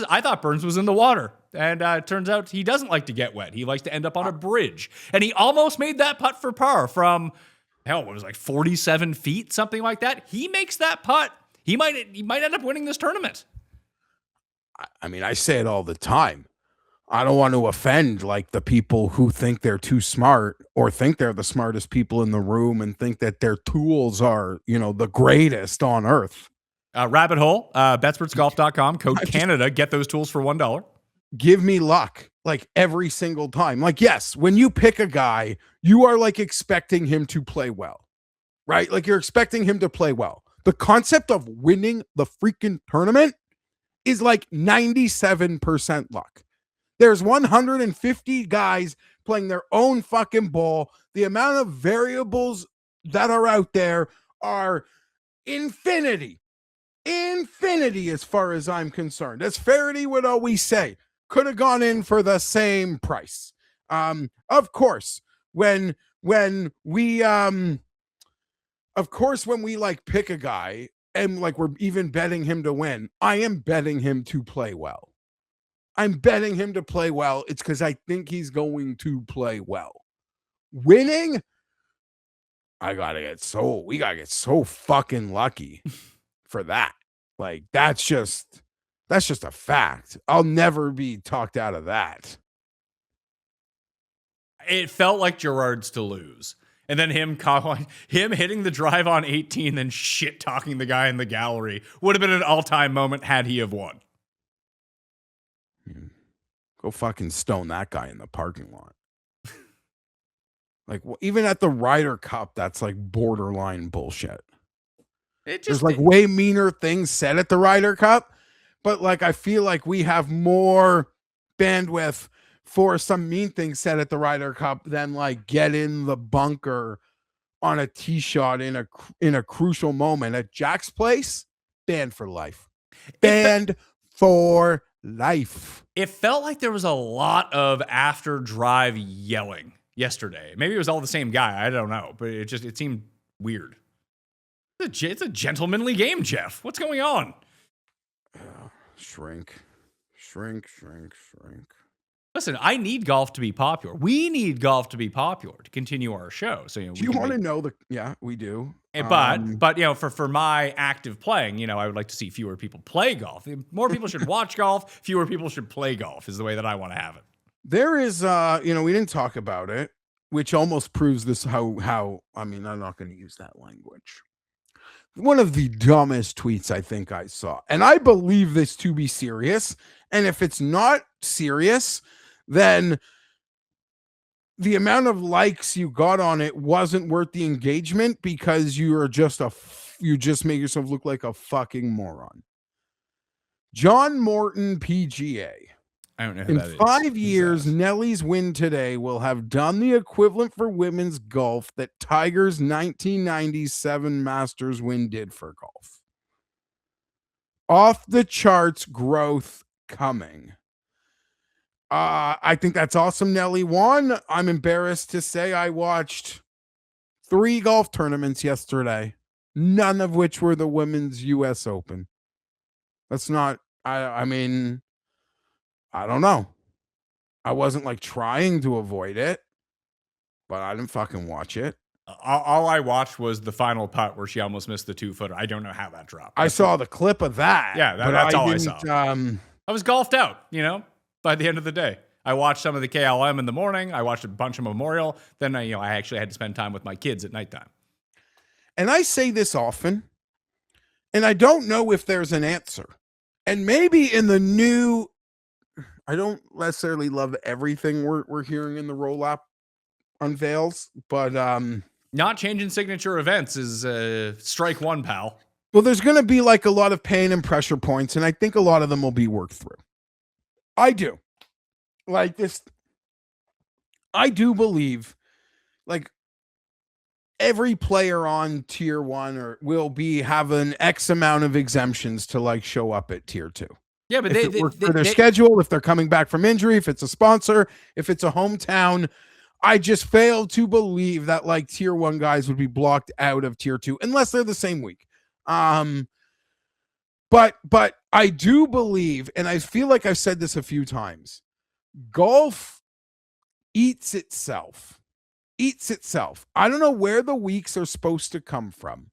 I thought Burns was in the water, and it turns out he doesn't like to get wet. He likes to end up on a bridge, and he almost made that putt for par from what was like 47 feet, something like that. He makes that putt. He might end up winning this tournament. I mean, I say it all the time. I don't want to offend like the people who think they're too smart or think they're the smartest people in the room and think that their tools are, the greatest on earth. Rabbit hole, betsportsgolf.com, code Canada, get those tools for $1. Give me luck like every single time. Like, yes, when you pick a guy, you are like expecting him to play well, right? Like you're expecting him to play well. The concept of winning the freaking tournament is like 97% luck. There's 150 guys playing their own fucking ball. The amount of variables that are out there are infinity. Infinity as far as I'm concerned. As Faraday would always say, could have gone in for the same price. Of course, when we like pick a guy and like we're even betting him to win, I am betting him to play well. I'm betting him to play well. It's because I think he's going to play well. Winning, we gotta get so fucking lucky for that. Like that's just a fact. I'll never be talked out of that. It felt like Gerard's to lose. And then him hitting the drive on 18, then shit talking the guy in the gallery would have been an all-time moment had he have won. Go fucking stone that guy in the parking lot. Like even at the Ryder Cup, that's like borderline bullshit. There's like way meaner things said at the Ryder Cup, but like I feel like we have more bandwidth for some mean things said at the Ryder Cup than like get in the bunker on a tee shot in a crucial moment at Jack's place. Banned for life. Banned for life. It felt like there was a lot of after drive yelling yesterday. Maybe it was all the same guy. I don't know, but it seemed weird. It's a gentlemanly game, Geoff. What's going on? Shrink. Listen, I need golf to be popular. We need golf to be popular to continue our show. So, do you want to know yeah, we do. But for my active playing, I would like to see fewer people play golf. More people should watch golf. Fewer people should play golf is the way that I want to have it. There is, we didn't talk about it, which almost proves this how, I mean, I'm not going to use that language. One of the dumbest tweets I think I saw, and I believe this to be serious. And if it's not serious, then the amount of likes you got on it wasn't worth the engagement because you just make yourself look like a fucking moron. John Morton PGA. I don't know who In that is. 5 years, Nelly's win today will have done the equivalent for women's golf that Tiger's 1997 Masters win did for golf. Off the charts growth coming. I think that's awesome. Nelly won. I'm embarrassed to say I watched 3 golf tournaments yesterday, none of which were the women's US Open. That's not, I mean, I don't know. I wasn't like trying to avoid it, but I didn't fucking watch it. All I watched was the final putt where she almost missed the 2-footer. I don't know how that dropped. I saw the clip of that. Yeah, that's all I saw. I was golfed out, by the end of the day. I watched some of the KLM in the morning. I watched a bunch of Memorial. Then I actually had to spend time with my kids at nighttime. And I say this often, and I don't know if there's an answer. And maybe in the new, I don't necessarily love everything we're hearing in the roll-up unveils, but not changing signature events is strike one, pal. Well, there's going to be like a lot of pain and pressure points, and I think a lot of them will be worked through. I do. Like this, I do believe like every player on tier 1 will be having X amount of exemptions to like show up at tier 2. Yeah, but for their schedule, if they're coming back from injury, if it's a sponsor, if it's a hometown, I just fail to believe that like tier 1 guys would be blocked out of tier 2 unless they're the same week. But I do believe, and I feel like I've said this a few times, golf eats itself. I don't know where the weeks are supposed to come from,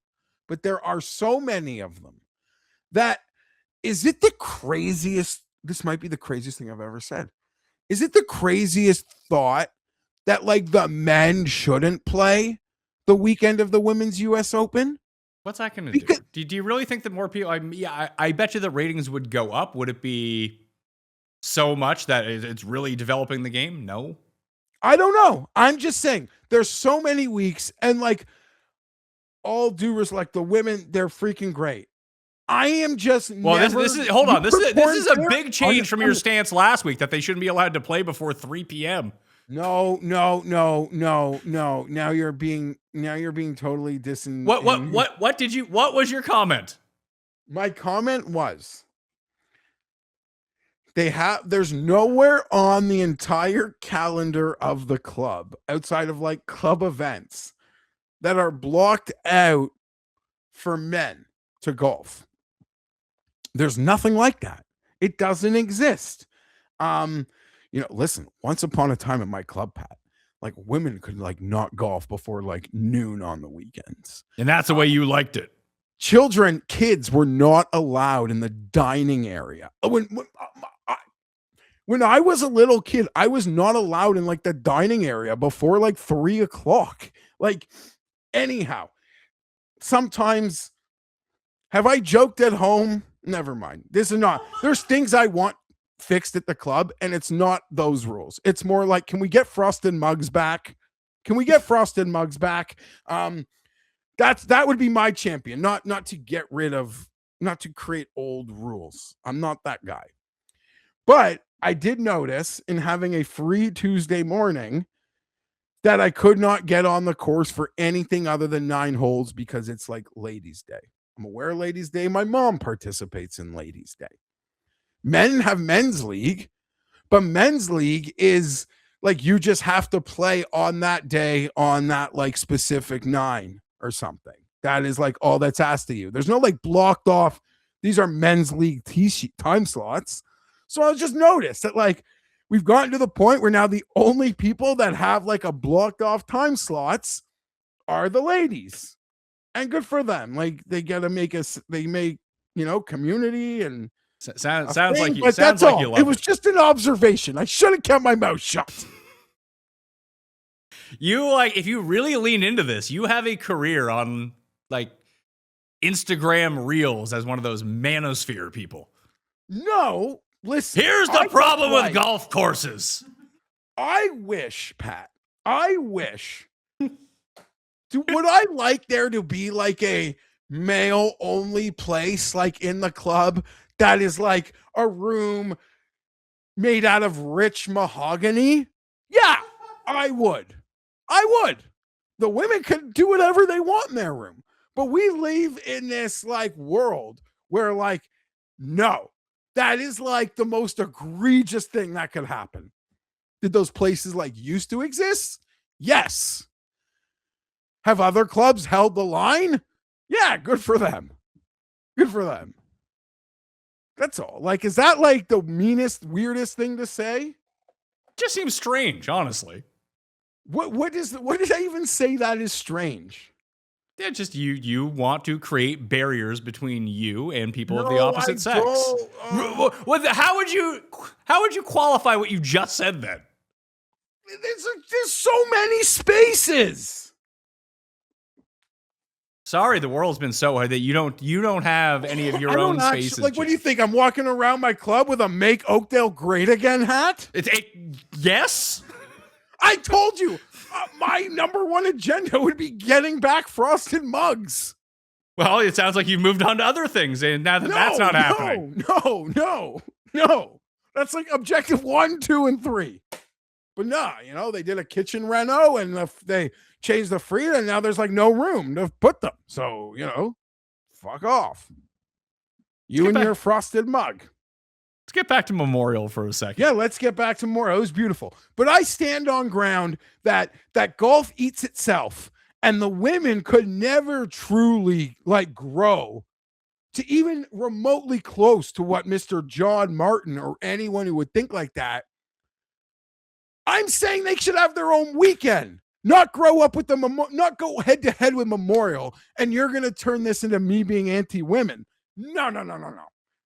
but there are so many of them that is it the craziest? This might be the craziest thing I've ever said. Is it the craziest thought that like the men shouldn't play the weekend of the women's US Open? What's that going to do? Do you really think that more people? I bet you the ratings would go up. Would it be so much that it's really developing the game? No. I don't know. I'm just saying there's so many weeks, and like all due respect, like the women, they're freaking great. I am just this is hold on. This is a big change from your stance last week that they shouldn't be allowed to play before 3 p.m. No. Now you're being totally What was your comment? My comment was there's nowhere on the entire calendar of the club outside of like club events that are blocked out for men to golf. There's nothing like that. It doesn't exist. Listen, once upon a time at my club, Pat, like women could like not golf before like noon on the weekends. And that's the way you liked it. Kids were not allowed in the dining area. When I was a little kid, I was not allowed in like the dining area before like 3 o'clock. Like, anyhow, sometimes have I joked at home? Never mind. There's things I want fixed at the club, and it's not those rules. It's more like, can we get frosted mugs back? That would be my champion, not to create old rules. I'm not that guy. But I did notice in having a free Tuesday morning that I could not get on the course for anything other than 9 holes because it's like Ladies' Day. I'm aware of Ladies' Day. My mom participates in Ladies' Day. Men have men's league, but men's league is like you just have to play on that day on that like specific 9 or something. That is like all that's asked of you. There's no like blocked off. These are men's league time slots. So I just noticed that like we've gotten to the point where now the only people that have like a blocked off time slots are the ladies. And good for them. Like they got to make us, they make, community and sounds thing, like you, but sounds that's like all. you love It was just an observation. I should have kept my mouth shut. You like, if you really lean into this, you have a career on like Instagram Reels as one of those manosphere people. No, listen. Here's the problem with golf courses. I wish, Pat. Would I like there to be like a male only place like in the club that is like a room made out of rich mahogany? Yeah, I would. The women can do whatever they want in their room. But we live in this like world where like, no, that is like the most egregious thing that could happen. Did those places like used to exist? Yes. Have other clubs held the line? Yeah, good for them. That's all. Like, is that like the meanest, weirdest thing to say? Just seems strange, honestly. What did I even say that is strange? Yeah, just you want to create barriers between you and people of the opposite sex. How would you qualify what you just said then? There's so many spaces. Sorry, the world's been so hard that you don't have any of your own spaces. Like, what do you think? I'm walking around my club with a "Make Oakdale Great Again" hat? Yes. I told you my number one agenda would be getting back frosted mugs. Well, it sounds like you've moved on to other things, and now that's not happening. No. That's like objective 1, 2, and 3. But no, they did a kitchen reno and they changed the freezer, and now there's like no room to put them. So, fuck off. You and your frosted mug. Let's get back to Memorial for a second. Yeah, let's get back to Memorial. It was beautiful. But I stand on ground that golf eats itself, and the women could never truly like grow to even remotely close to what Mr. John Martin or anyone who would think like that. I'm saying they should have their own weekend, not grow up with not go head to head with Memorial. And you're going to turn this into me being anti-women. No.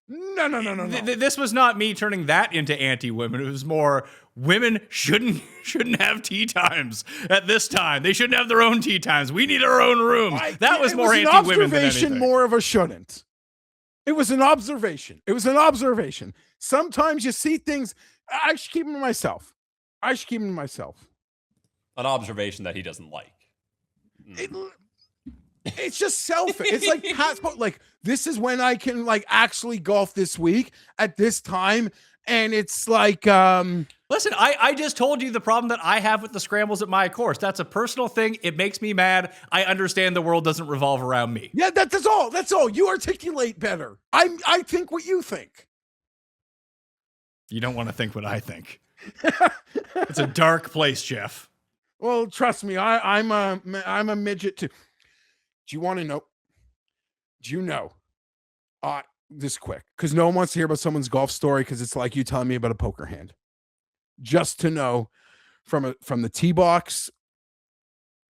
This was not me turning that into anti-women. It was more women shouldn't have tea times at this time. They shouldn't have their own tea times. We need our own rooms. That was more anti-women than anything. More of a shouldn't. It was an observation. Sometimes you see things. I should keep them to myself. An observation that he doesn't like. It's just selfish. It's like Pat's like, this is when I can like actually golf this week at this time. And it's like, listen, I just told you the problem that I have with the scrambles at my course. That's a personal thing. It makes me mad. I understand the world doesn't revolve around me. Yeah, that's all. You articulate better. I think what you think. You don't want to think what I think. It's a dark place, Jeff. Well, trust me, I'm a midget too. Do you want to know? Do you know? This quick, because no one wants to hear about someone's golf story, because it's like you telling me about a poker hand. Just to know, from the tee box,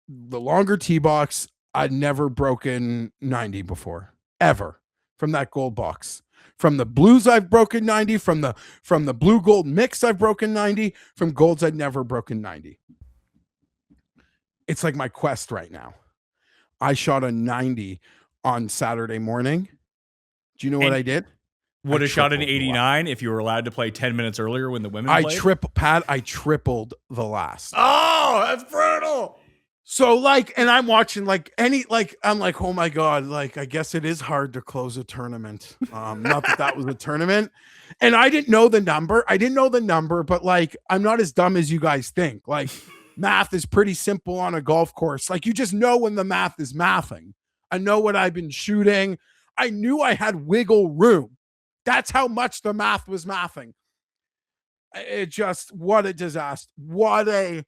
the longer tee box, I'd never broken 90 before, ever, from that gold box. From the blues, I've broken 90. From the blue gold mix, I've broken 90. From golds, I'd never broken 90. It's like my quest right now. I shot a 90 on Saturday morning. Do you know what I did? Would have shot an 89 if you were allowed to play 10 minutes earlier when the women played? I tripled the last. Oh, that's brutal. So and I'm watching I'm like, oh my God, I guess it is hard to close a tournament. Not that was a tournament. And I didn't know the number. But I'm not as dumb as you guys think. Math is pretty simple on a golf course. You just know when the math is mathing. I know what I've been shooting. I knew I had wiggle room. That's how much the math was mathing. it just, what a disaster. What a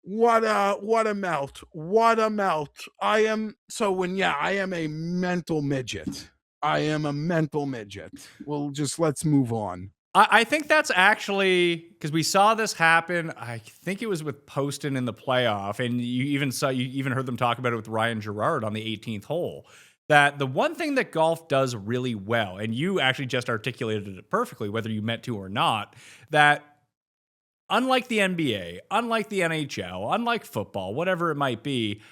melt. What a melt. I am a mental midget. I am a mental midget. Let's move on. I think that's actually because we saw this happen. I think it was with Poston in the playoff, and you even heard them talk about it with Ryan Gerard on the 18th hole. That the one thing that golf does really well, and you actually just articulated it perfectly, whether you meant to or not, that unlike the NBA, unlike the NHL, unlike football, whatever it might be,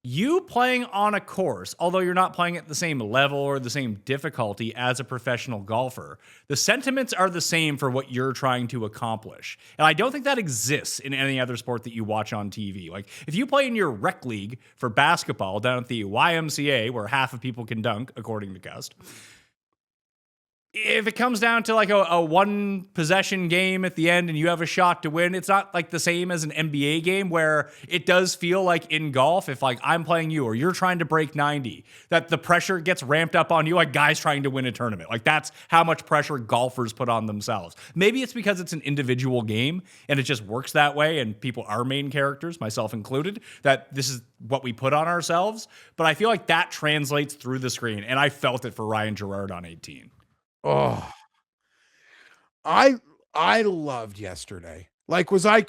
you playing on a course, although you're not playing at the same level or the same difficulty as a professional golfer, the sentiments are the same for what you're trying to accomplish. And I don't think that exists in any other sport that you watch on TV. Like, if you play in your rec league for basketball down at the YMCA, where half of people can dunk, according to Cust, if it comes down to like a one possession game at the end and you have a shot to win, it's not like the same as an NBA game where it does feel like in golf, if like I'm playing you or you're trying to break 90, that the pressure gets ramped up on you like guys trying to win a tournament. Like that's how much pressure golfers put on themselves. Maybe it's because it's an individual game and it just works that way and people are main characters, myself included, that this is what we put on ourselves. But I feel like that translates through the screen, and I felt it for Ryan Gerard on 18. Oh, I loved yesterday. Like, was I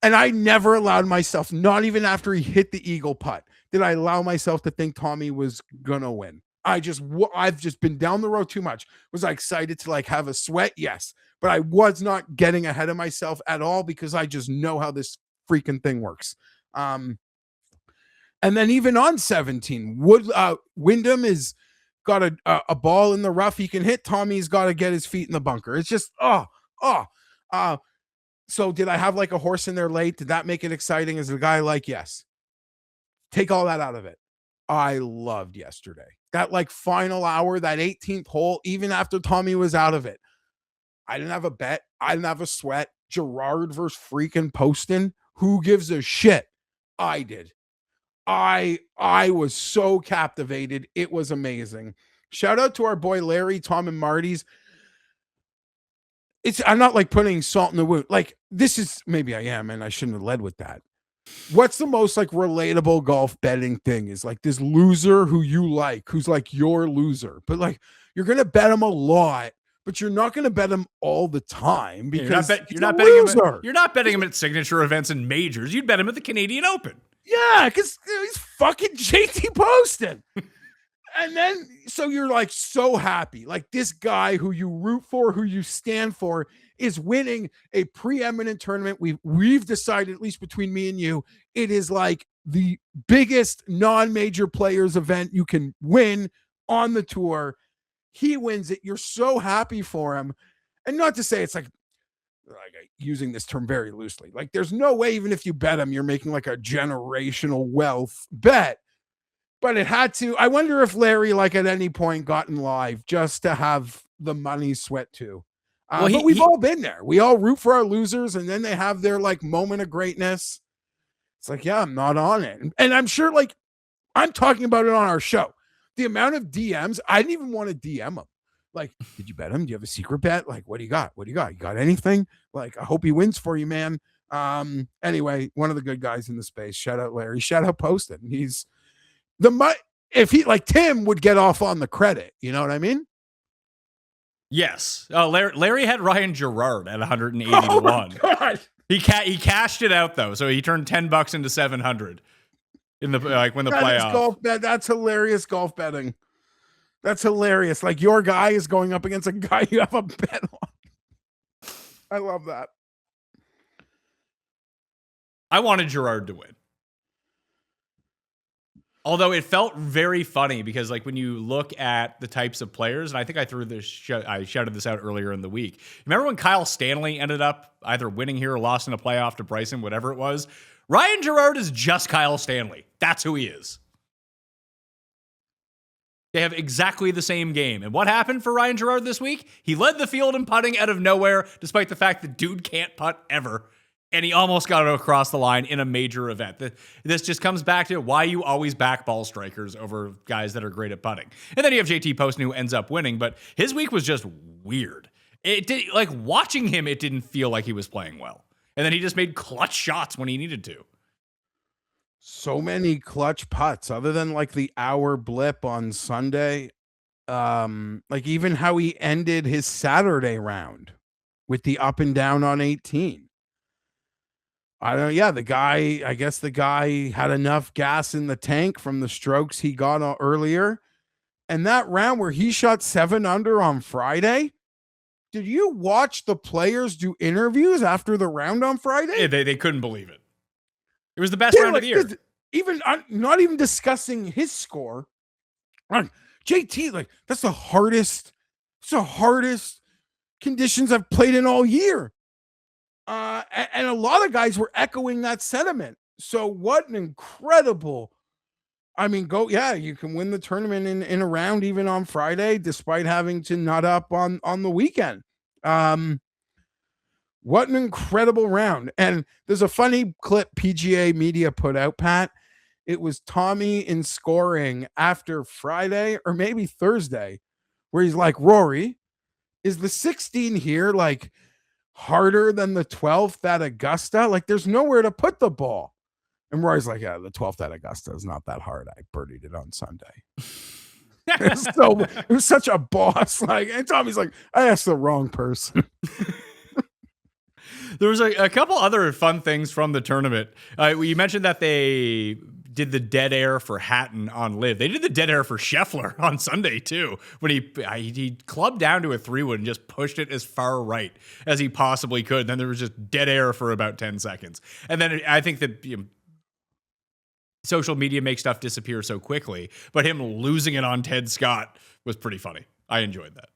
and I never allowed myself, not even after he hit the eagle putt, did I allow myself to think Tommy was gonna win. I've just been down the road too much. Was I excited to like have a sweat? Yes, but I was not getting ahead of myself at all because I just know how this freaking thing works. And then even on 17, Wyndham is got a ball in the rough he can hit. Tommy's got to get his feet in the bunker. It's just, so did I have like a horse in there late? Did that make it exciting as a guy? Like, yes. Take all that out of it. I loved yesterday. That like final hour, that 18th hole, even after Tommy was out of it. I didn't have a bet. I didn't have a sweat. Gerard versus freaking Poston. Who gives a shit? I did. I was so captivated. It was amazing. Shout out to our boy Larry, Tom, and Marty's. I'm not like putting salt in the wound. Like, this is, maybe I am, and I shouldn't have led with that. What's the most like relatable golf betting thing is like this loser who you like, who's like your loser, but like you're gonna bet him a lot, but you're not gonna bet him all the time because you're not betting him at signature events and majors. You'd bet him at the Canadian Open. Yeah, because he's fucking JT Poston. And then, so you're like so happy. Like this guy who you root for, who you stand for, is winning a preeminent tournament. We've decided, at least between me and you, it is like the biggest non-major players event you can win on the tour. He wins it. You're so happy for him. And not to say it's like using this term very loosely. Like there's no way, even if you bet him, you're making like a generational wealth bet. But it had to. I wonder if Larry, like at any point, got in live just to have the money sweat too. But we've all been there. We all root for our losers, and then they have their like moment of greatness. It's like, yeah, I'm not on it. And I'm sure, like, I'm talking about it on our show. The amount of DMs, I didn't even want to DM him. Like, did you bet him? Do you have a secret bet? Like, what do you got? What do you got? You got anything? Like, I hope he wins for you, man. Anyway, one of the good guys in the space. Shout out Larry. Shout out Poston. He's if he like Tim would get off on the credit. You know what I mean? Yes. Larry had Ryan Gerard at 180 to 1. God. He cashed it out though, so he turned $10 into 700 in the when the playoff. That's hilarious golf betting. That's hilarious. Like your guy is going up against a guy you have a bet on. I love that. I wanted Gerard to win. Although it felt very funny because, like, when you look at the types of players, and I think I shouted this out earlier in the week. Remember when Kyle Stanley ended up either winning here or lost in a playoff to Bryson, whatever it was? Ryan Gerard is just Kyle Stanley. That's who he is. They have exactly the same game. And what happened for Ryan Gerard this week? He led the field in putting out of nowhere, despite the fact that dude can't putt ever. And he almost got it across the line in a major event. This just comes back to why you always back ball strikers over guys that are great at putting. And then you have JT Poston who ends up winning, but his week was just weird. it did, like, watching him, it didn't feel like he was playing well. And then he just made clutch shots when he needed to. So many clutch putts, other than like the hour blip on Sunday. Like even how he ended his Saturday round with the up and down on 18. I don't know. Yeah, I guess the guy had enough gas in the tank from the strokes he got earlier. And that round where he shot 7 under on Friday, did you watch the players do interviews after the round on Friday? Yeah, they couldn't believe it. It was the best round of the year. Even not even discussing his score. JT, like that's the hardest conditions I've played in all year. And a lot of guys were echoing that sentiment. So what an incredible, I mean, you can win the tournament in a round even on Friday, despite having to nut up on the weekend. What an incredible round. And there's a funny clip PGA Media put out, Pat. It was Tommy in scoring after Friday or maybe Thursday, where he's like, Rory, is the 16 here like harder than the 12th at Augusta? Like there's nowhere to put the ball. And Rory's like, yeah, the 12th at Augusta is not that hard. I birdied it on Sunday. It was such a boss. Like, and Tommy's like, I asked the wrong person. There was a couple other fun things from the tournament. You mentioned that they did the dead air for Hatton on LIV. They did the dead air for Scheffler on Sunday too, when he clubbed down to a 3-wood and just pushed it as far right as he possibly could. Then there was just dead air for about 10 seconds. And then I think that social media makes stuff disappear so quickly, but him losing it on Ted Scott was pretty funny. I enjoyed that.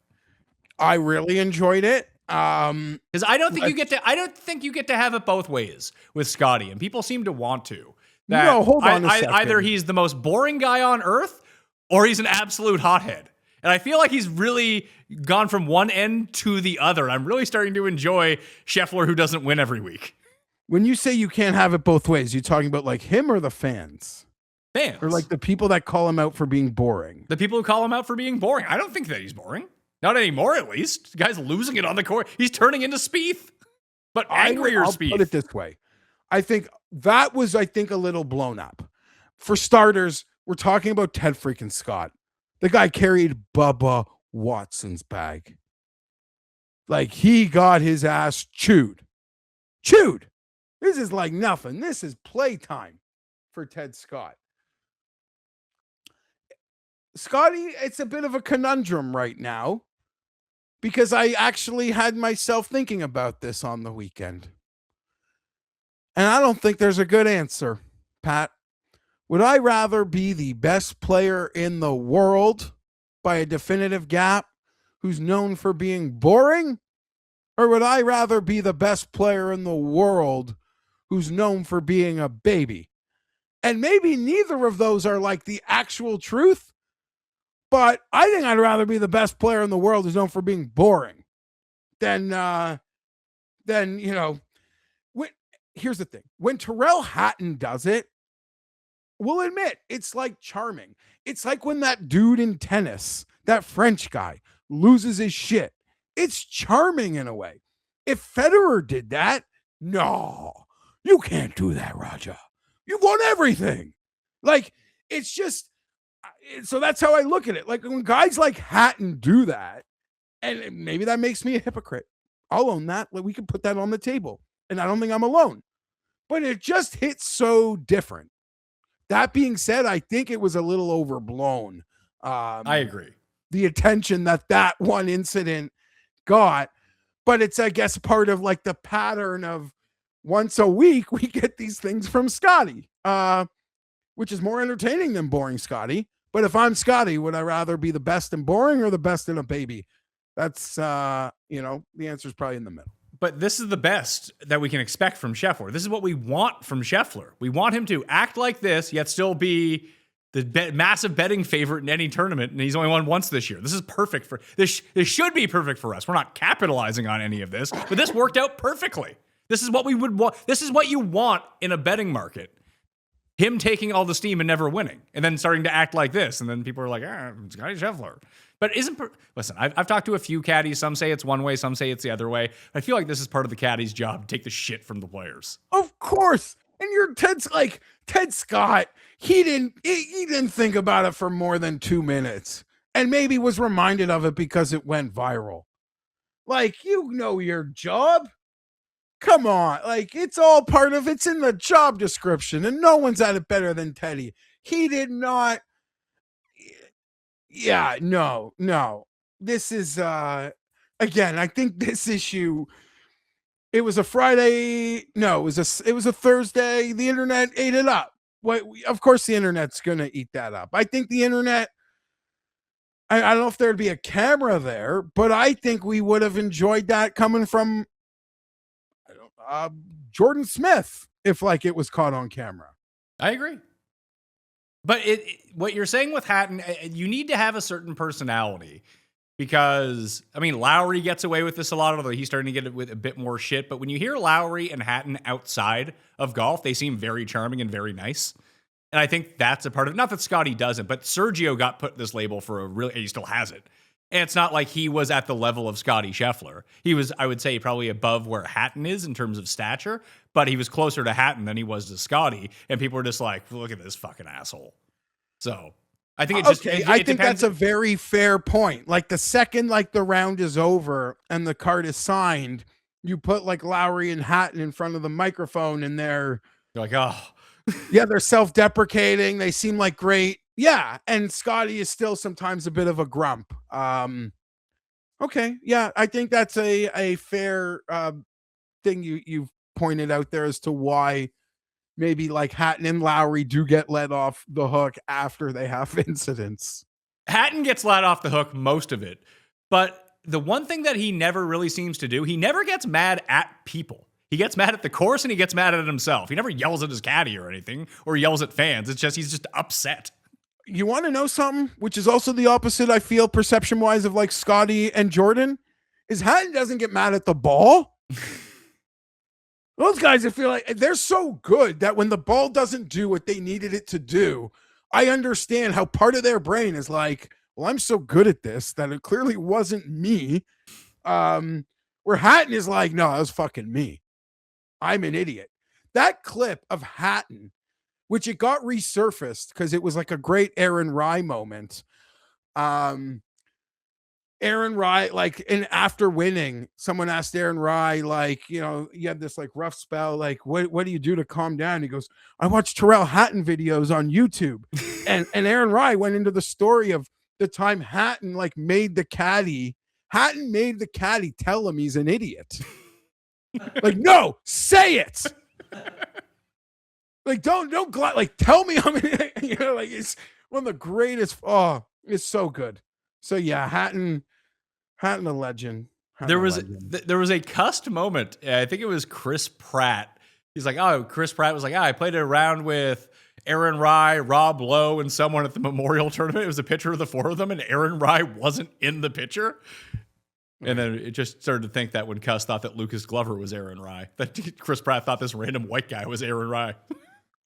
I really enjoyed it. Because I don't think you get to have it both ways with Scotty, and people seem to want to. No, hold on a second. Either he's the most boring guy on earth, or he's an absolute hothead. And I feel like he's really gone from one end to the other. I'm really starting to enjoy Scheffler, who doesn't win every week. When you say you can't have it both ways, you talking about like him or the fans? Fans. Or like the people that call him out for being boring? The people who call him out for being boring. I don't think that he's boring. Not anymore, at least. The guy's losing it on the court. He's turning into Spieth. But angrier Spieth. I'll put it this way. I think that was, a little blown up. For starters, we're talking about Ted freaking Scott. The guy carried Bubba Watson's bag. Like, he got his ass chewed. Chewed. This is like nothing. This is playtime for Ted Scott. Scotty, it's a bit of a conundrum right now because I actually had myself thinking about this on the weekend. And I don't think there's a good answer, Pat. Would I rather be the best player in the world by a definitive gap who's known for being boring? Or would I rather be the best player in the world who's known for being a baby? And maybe neither of those are like the actual truth. But I think I'd rather be the best player in the world who's known for being boring than here's the thing. When Tyrrell Hatton does it, we'll admit it's like charming. It's like when that dude in tennis, that French guy, loses his shit. It's charming in a way. If Federer did that, no, you can't do that, Raja. You won everything. Like, it's just, so that's how I look at it. Like when guys like Hatton do that, and maybe that makes me a hypocrite. I'll own that. Like, we can put that on the table. And I don't think I'm alone. But it just hits so different. That being said, I think it was a little overblown. I agree. The attention that one incident got. But it's, I guess, part of like the pattern of once a week we get these things from Scotty, which is more entertaining than boring Scotty. But if I'm Scotty, would I rather be the best in boring or the best in a baby? That's, the answer is probably in the middle. But this is the best that we can expect from Scheffler. This is what we want from Scheffler. We want him to act like this, yet still be the massive betting favorite in any tournament, and he's only won once this year. This is perfect for this. This should be perfect for us. We're not capitalizing on any of this, but this worked out perfectly. This is what we would want. This is what you want in a betting market. him taking all the steam and never winning, and then starting to act like this, and then people are like, Scotty Scheffler. But listen, I've talked to a few caddies. Some say it's one way, some say it's the other way. I feel like this is part of the caddy's job to take the shit from the players. Of course. And Ted Scott, he didn't think about it for more than 2 minutes, and maybe was reminded of it because it went viral. Like, you know your job. Come on. Like, it's all part of it's in the job description, and no one's at it better than Teddy. He did not. Yeah, no. This is again, I think this issue, it was a Friday. No, it was a Thursday. The internet ate it up. Of course the internet's gonna eat that up. I think the internet, I don't know if there'd be a camera there, but I think we would have enjoyed that coming from Jordan Smith if like it was caught on camera. I agree. But what you're saying with Hatton, you need to have a certain personality, because, I mean, Lowry gets away with this a lot, although he's starting to get it with a bit more shit. But when you hear Lowry and Hatton outside of golf, they seem very charming and very nice. And I think that's a part of it. Not that Scotty doesn't, but Sergio got put this label for and he still has it. And it's not like he was at the level of Scotty Scheffler. He was, I would say, probably above where Hatton is in terms of stature, but he was closer to Hatton than he was to Scotty. And people were just like, look at this fucking asshole. So I think I think that's a very fair point. Like, the second like the round is over and the card is signed, you put like Lowry and Hatton in front of the microphone, and you're like, oh, yeah, they're self-deprecating. They seem like great. Yeah, and Scotty is still sometimes a bit of a grump. Okay, yeah, I think that's a fair thing you've pointed out there as to why maybe like Hatton and Lowry do get let off the hook after they have incidents. Hatton gets let off the hook most of it, but the one thing that he never really seems to do, he never gets mad at people. He gets mad at the course and he gets mad at himself. He never yells at his caddy or anything, or yells at fans. It's just, he's just upset. You want to know something, which is also the opposite, I feel, perception-wise, of like Scotty and Jordan, is Hatton doesn't get mad at the ball. Those guys, I feel like they're so good that when the ball doesn't do what they needed it to do, I understand how part of their brain is like, well, I'm so good at this that it clearly wasn't me. Where Hatton is like, no, that was fucking me. I'm an idiot. That clip of Hatton, which it got resurfaced because it was like a great Aaron Rye moment. Aaron Rye, like, and after winning, someone asked Aaron Rye, like, you know, you had this like rough spell, like, what do you do to calm down? He goes, I watch Tyrrell Hatton videos on YouTube. and Aaron Rye went into the story of the time Hatton like made the caddy tell him he's an idiot. Like, no, say it. Like, don't like, tell me I'm an, you know, like, it's one of the greatest. Oh, it's so good. So yeah, Hatton a legend. There was a Cust moment. I think it was Chris Pratt. He's like, Chris Pratt was like, I played a round with Aaron Rye, Rob Lowe, and someone at the Memorial Tournament. It was a picture of the four of them, and Aaron Rye wasn't in the picture. And then it just started to think that when Cust thought that Lucas Glover was Aaron Rye, that Chris Pratt thought this random white guy was Aaron Rye.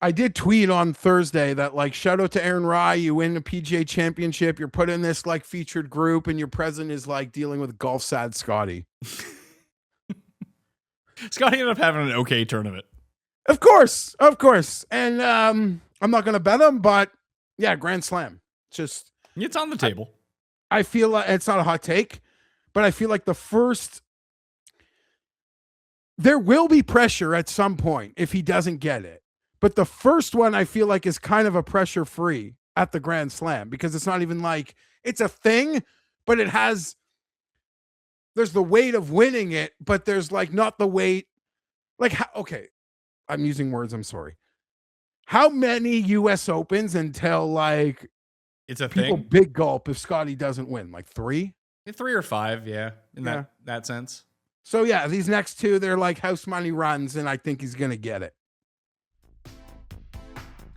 I did tweet on Thursday that, like, shout out to Aaron Rye. You win the PGA championship. You're put in this like featured group, and your president is like dealing with golf sad Scotty. Scotty ended up having an okay tournament. Of course. And I'm not going to bet him, but yeah, Grand Slam. Just, it's on the table. I feel like it's not a hot take, but I feel like there will be pressure at some point if he doesn't get it. But the first one I feel like is kind of a pressure free at the Grand Slam, because it's not even like it's a thing, but there's the weight of winning it, but there's like not the weight. Like, okay, I'm using words. I'm sorry. How many US Opens until like it's a people thing? Big gulp if Scotty doesn't win? Like 3? 3 or 5, yeah, in that sense. So yeah, these next two, they're like house money runs, and I think he's gonna get it.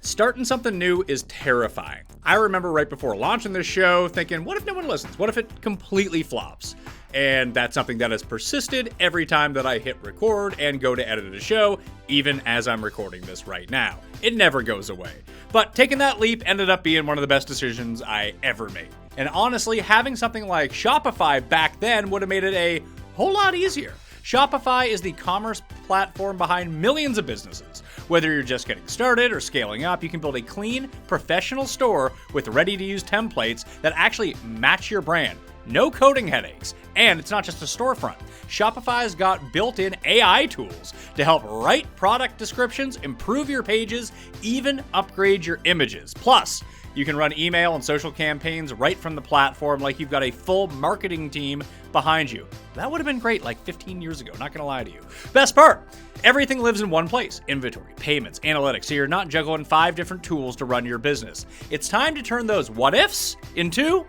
Starting something new is terrifying. I remember right before launching this show thinking, what if no one listens? What if it completely flops? And that's something that has persisted every time that I hit record and go to edit a show, even as I'm recording this right now. It never goes away. But taking that leap ended up being one of the best decisions I ever made. And honestly, having something like Shopify back then would have made it a whole lot easier. Shopify is the commerce platform behind millions of businesses. Whether you're just getting started or scaling up, you can build a clean, professional store with ready-to-use templates that actually match your brand. No coding headaches. And it's not just a storefront. Shopify's got built-in AI tools to help write product descriptions, improve your pages, even upgrade your images. Plus, you can run email and social campaigns right from the platform like you've got a full marketing team behind you. That would have been great like 15 years ago, not gonna lie to you. Best part, everything lives in one place. Inventory, payments, analytics, so you're not juggling 5 different tools to run your business. It's time to turn those what-ifs into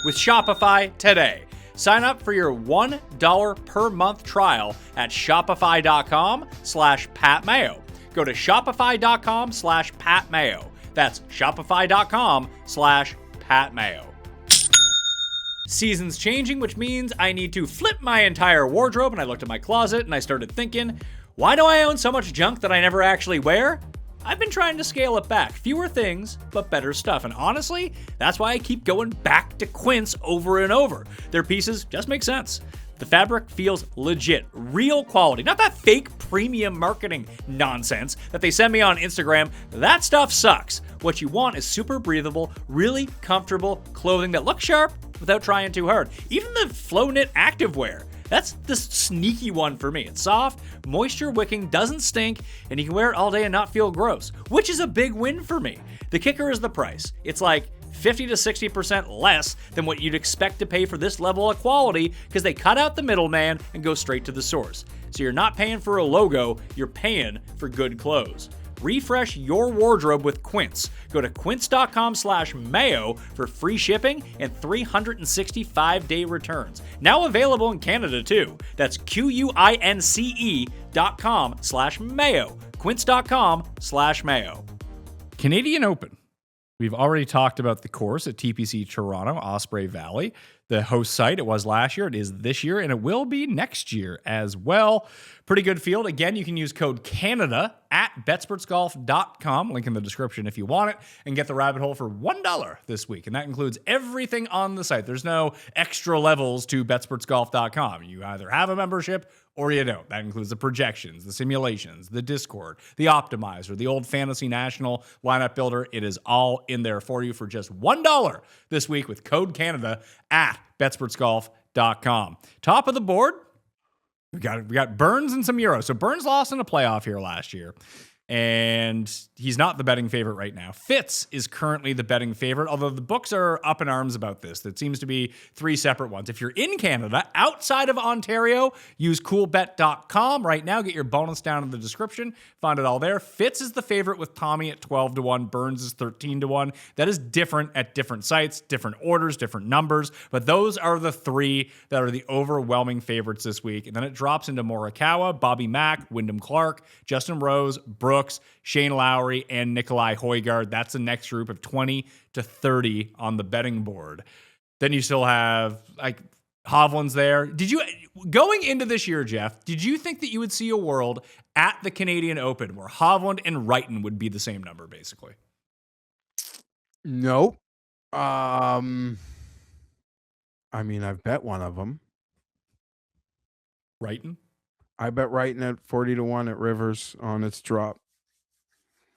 with Shopify today. Sign up for your $1 per month trial at shopify.com/PatMayo. Go to shopify.com/PatMayo. That's shopify.com/PatMayo. Season's changing, which means I need to flip my entire wardrobe, and I looked at my closet and I started thinking, why do I own so much junk that I never actually wear? I've been trying to scale it back. Fewer things, but better stuff. And honestly, that's why I keep going back to Quince over and over. Their pieces just make sense. The fabric feels legit, real quality, not that fake premium marketing nonsense that they send me on Instagram. That stuff sucks. What you want is super breathable, really comfortable clothing that looks sharp without trying too hard. Even the Flow Knit activewear. That's the sneaky one for me. It's soft, moisture wicking, doesn't stink, and you can wear it all day and not feel gross, which is a big win for me. The kicker is the price. It's like 50 to 60% less than what you'd expect to pay for this level of quality because they cut out the middleman and go straight to the source. So you're not paying for a logo, you're paying for good clothes. Refresh your wardrobe with Quince. Go to quince.com/mayo for free shipping and 365-day returns. Now available in Canada too. That's QUINCE.com/mayo. Quince.com/mayo. Canadian Open. We've already talked about the course at TPC Toronto, Osprey Valley. The host site, it was last year, it is this year, and it will be next year as well. Pretty good field. Again, you can use code CANADA at betsportsgolf.com, link in the description if you want it, and get the rabbit hole for $1 this week. And that includes everything on the site. There's no extra levels to betsportsgolf.com. You either have a membership or you don't. That includes the projections, the simulations, the Discord, the optimizer, the old Fantasy National lineup builder. It is all in there for you for just $1 this week with code CANADA at betsportsgolf.com. Top of the board, we got Burns and some Euros. So Burns lost in a playoff here last year, and he's not the betting favorite right now. Fitz is currently the betting favorite, although the books are up in arms about this. That seems to be 3 separate ones. If you're in Canada, outside of Ontario, use coolbet.com right now. Get your bonus down in the description. Find it all there. Fitz is the favorite with Tommy at 12-1. Burns is 13-1. That is different at different sites, different orders, different numbers, but those are the 3 that are the overwhelming favorites this week. And then it drops into Morikawa, Bobby Mack, Wyndham Clark, Justin Rose, Brooks, Shane Lowry, and Nikolai Højgaard. That's the next group of 20 to 30 on the betting board. Then you still have like Hovland's there. Going into this year, Geoff, did you think that you would see a world at the Canadian Open where Hovland and Wrighton would be the same number, basically? Nope. I mean, I've bet one of them. Wrighton? I bet Wrighton at 40-1 at Rivers on its drop.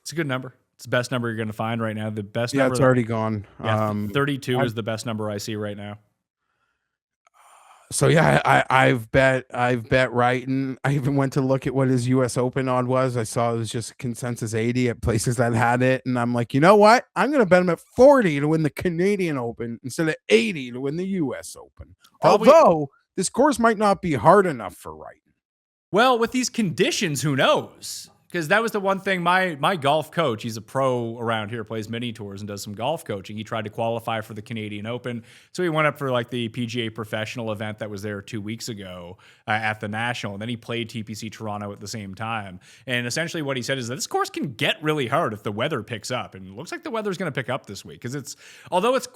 It's a good number. It's the best number you're going to find right now. The best Yeah, number. it's already gone. Yeah, 32 is the best number I see right now. So yeah, I've bet Wrighton. I even went to look at what his US Open odd was. I saw it was just consensus 80 at places that had it. And I'm like, you know what? I'm going to bet him at 40 to win the Canadian Open instead of 80 to win the US Open. Although this course might not be hard enough for Wrighton. Well, with these conditions, who knows? Because that was the one thing, my golf coach, he's a pro around here, plays mini tours and does some golf coaching. He tried to qualify for the Canadian Open. So he went up for like the PGA professional event that was there 2 weeks ago at the National. And then he played TPC Toronto at the same time. And essentially what he said is that this course can get really hard if the weather picks up. And it looks like the weather's going to pick up this week. Because although it's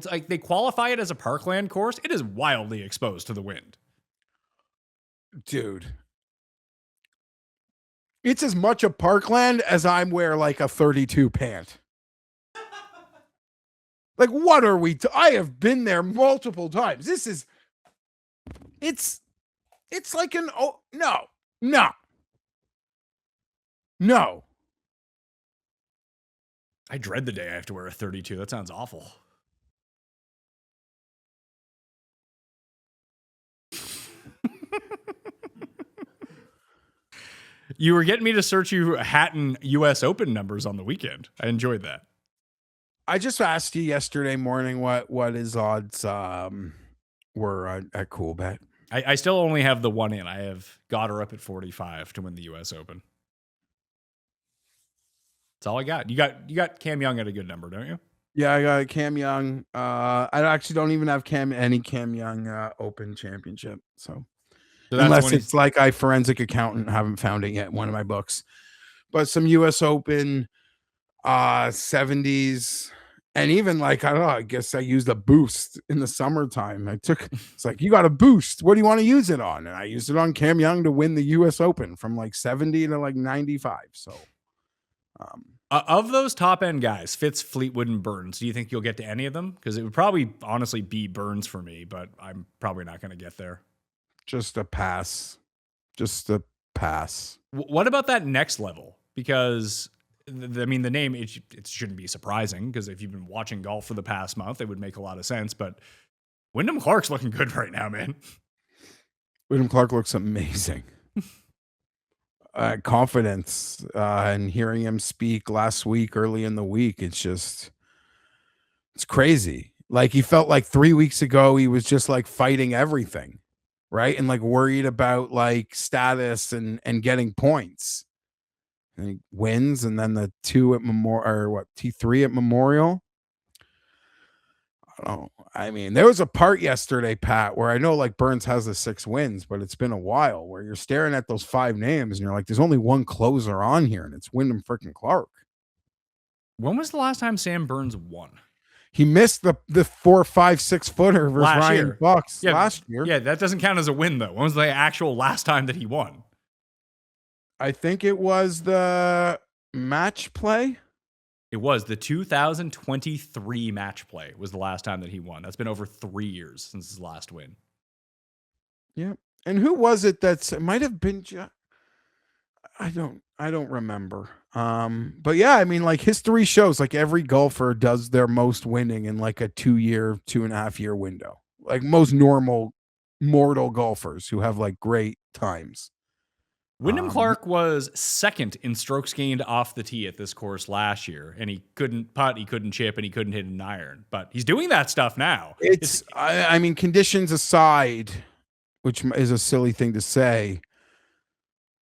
like they qualify it as a parkland course, it is wildly exposed to the wind. Dude. It's as much a parkland as I'm wear like a 32 pant. Like, what are we? I have been there multiple times. It's like no. I dread the day I have to wear a 32. That sounds awful. You were getting me to search you Hatton U.S. Open numbers on the weekend. I enjoyed that. I just asked you yesterday morning what his odds were at CoolBet. I still only have the one in. I have got her up at 45 to win the U.S. Open. That's all I got. You got Cam Young at a good number, don't you? Yeah, I got Cam Young. I actually don't even have any Cam Young Open championship. So unless it's like I forensic accountant, haven't found it yet. One of my books, but some U.S. Open 70s, and even like, I don't know, I guess I used a boost in the summertime. It's like, you got a boost. What do you want to use it on? And I used it on Cam Young to win the U.S. Open from like 70 to like 95. So, of those top end guys, Fitz, Fleetwood, and Burns, do you think you'll get to any of them? Because it would probably honestly be Burns for me, but I'm probably not going to get there. Just a pass. What about that next level? Because the name, it shouldn't be surprising, because if you've been watching golf for the past month, it would make a lot of sense. But Wyndham Clark's looking good right now, man. Wyndham Clark looks amazing. Confidence, and hearing him speak last week, early in the week, it's crazy. Like, he felt like 3 weeks ago, he was just like fighting everything, right? And like worried about like status and getting points. And he wins, and then the two at T3 at Memorial. I don't know. I mean, there was a part yesterday, Pat, where I know like Burns has the 6 wins, but it's been a while where you're staring at those 5 names and you're like, there's only one closer on here, and it's Wyndham freaking Clark. When was the last time Sam Burns won? He missed the 4, 5, 6 footer versus Ryan Fox last year. Yeah, that doesn't count as a win though. When was the actual last time that he won? I think it was the match play. It was the 2023 match play was the last time that he won. That's been over 3 years since his last win. Yeah. And who was it it might have been I don't remember. But yeah, I mean, like, history shows like every golfer does their most winning in like a 2.5 year window. Like most normal mortal golfers who have like great times. Wyndham Clark was second in strokes gained off the tee at this course last year, and he couldn't putt, he couldn't chip, and he couldn't hit an iron. But he's doing that stuff now. I mean, conditions aside, which is a silly thing to say,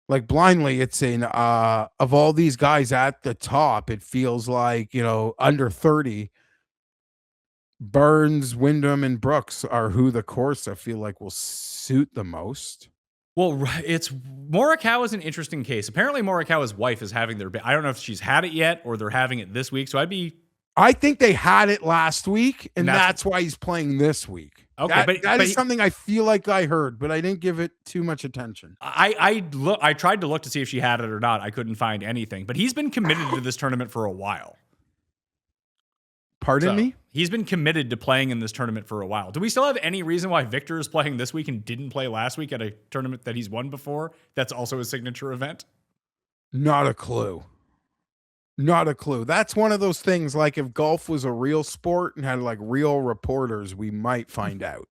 like blindly, it's of all these guys at the top, it feels like, under 30, Burns, Wyndham, and Brooks are who the course I feel like will suit the most. Well, it's Morikawa is an interesting case. Apparently, Morikawa's wife is having I don't know if she's had it yet or they're having it this week. So I think they had it last week, and that's why he's playing this week. Okay, that is something I feel like I heard, but I didn't give it too much attention. I tried to look to see if she had it or not. I couldn't find anything, but he's been committed to this tournament for a while. Pardon me? He's been committed to playing in this tournament for a while. Do we still have any reason why Victor is playing this week and didn't play last week at a tournament that he's won before? That's also a signature event? Not a clue. That's one of those things, like if golf was a real sport and had like real reporters, we might find out.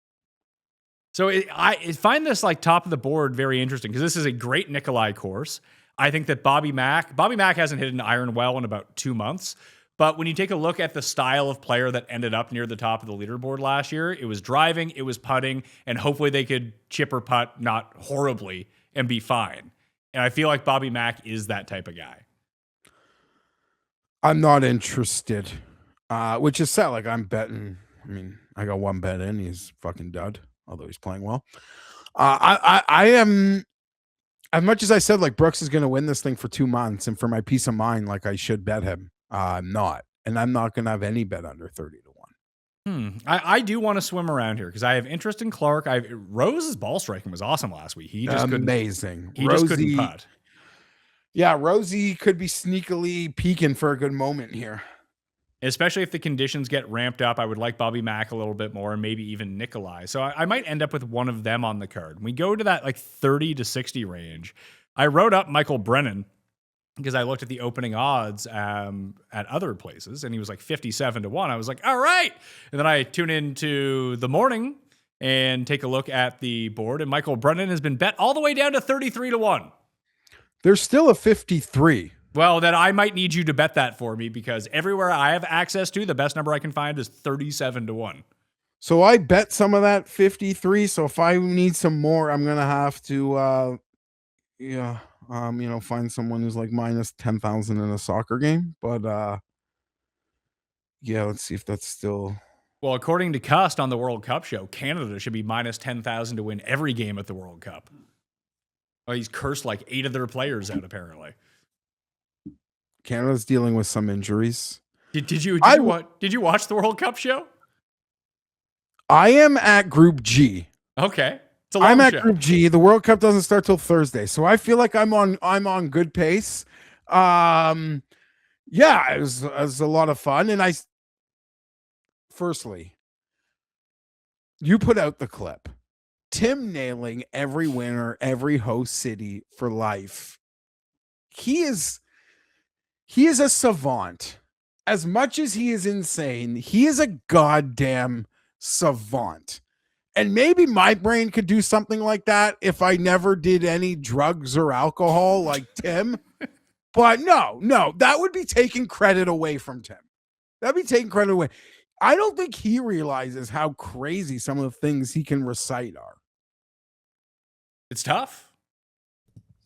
So I find this like top of the board very interesting because this is a great Nikolai course. I think that Bobby Mack hasn't hit an iron well in about 2 months. But when you take a look at the style of player that ended up near the top of the leaderboard last year, it was driving, it was putting, and hopefully they could chip or putt not horribly and be fine. And I feel like Bobby Mack is that type of guy. I'm not interested, which is sad. Like I'm betting. I mean, I got one bet in. He's fucking dud, although he's playing well. I am, as much as I said, like Brooks is going to win this thing for 2 months, and for my peace of mind, like I should bet him. I'm not, and I'm not going to have any bet under 30 to 1. I do want to swim around here because I have interest in Clark. Rose's ball striking was awesome last week. He just amazing. He just couldn't putt. Yeah, Rosie could be sneakily peaking for a good moment here. Especially if the conditions get ramped up. I would like Bobby Mack a little bit more and maybe even Nikolai. So I might end up with one of them on the card. We go to that like 30 to 60 range. I wrote up Michael Brennan because I looked at the opening odds at other places and he was like 57 to 1. I was like, all right. And then I tune into the morning and take a look at the board, and Michael Brennan has been bet all the way down to 33 to 1. There's still a 53. Well, then I might need you to bet that for me because everywhere I have access to, the best number I can find is 37 to 1. So I bet some of that 53. So if I need some more, I'm gonna have to find someone who's like minus 10,000 in a soccer game. But let's see if that's still. Well, according to Cust on the World Cup show, Canada should be minus 10,000 to win every game at the World Cup. Well, he's cursed like 8 of their players out, apparently. Canada's dealing with some injuries. Did you watch the World Cup show? I am at Group G. Okay. I'm at Group G. The World Cup doesn't start till Thursday, so I feel like I'm on good pace. It was a lot of fun, and firstly, you put out the clip. Tim nailing every winner, every host city for life. He is a savant. As much as he is insane, he is a goddamn savant. And maybe my brain could do something like that if I never did any drugs or alcohol like Tim. But no, that would be taking credit away from Tim. That'd be taking credit away. I don't think he realizes how crazy some of the things he can recite are. It's tough.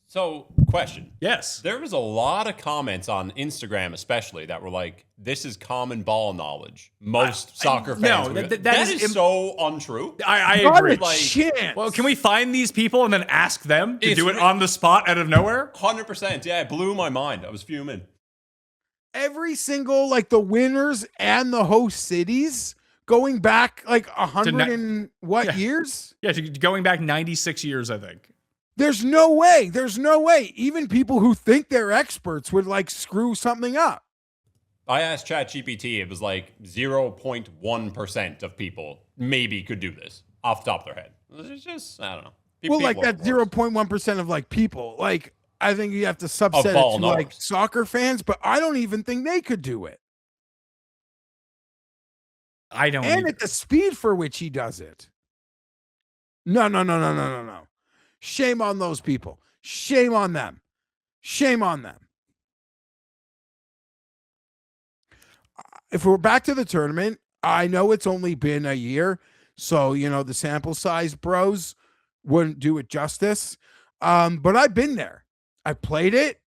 So, question. Yes. There was a lot of comments on Instagram, especially, that were like, this is common ball knowledge. Most soccer fans. No, that is so untrue. I agree. Well, can we find these people and then ask them to do it on the spot out of nowhere? 100%. Yeah, it blew my mind. I was fuming. Every single, like the winners and the host cities going back like 100 years? Yeah, going back 96 years, I think. There's no way. Even people who think they're experts would like screw something up. I asked ChatGPT. It was like 0.1% of people maybe could do this off the top of their head. It's just, I don't know. Well, like that 0.1% of like people, like I think you have to subset it to like soccer fans, but I don't even think they could do it. And at the speed for which he does it. No. Shame on those people. Shame on them. If we're back to the tournament, I know it's only been a year, so, the sample size bros wouldn't do it justice. But I've been there. I played it.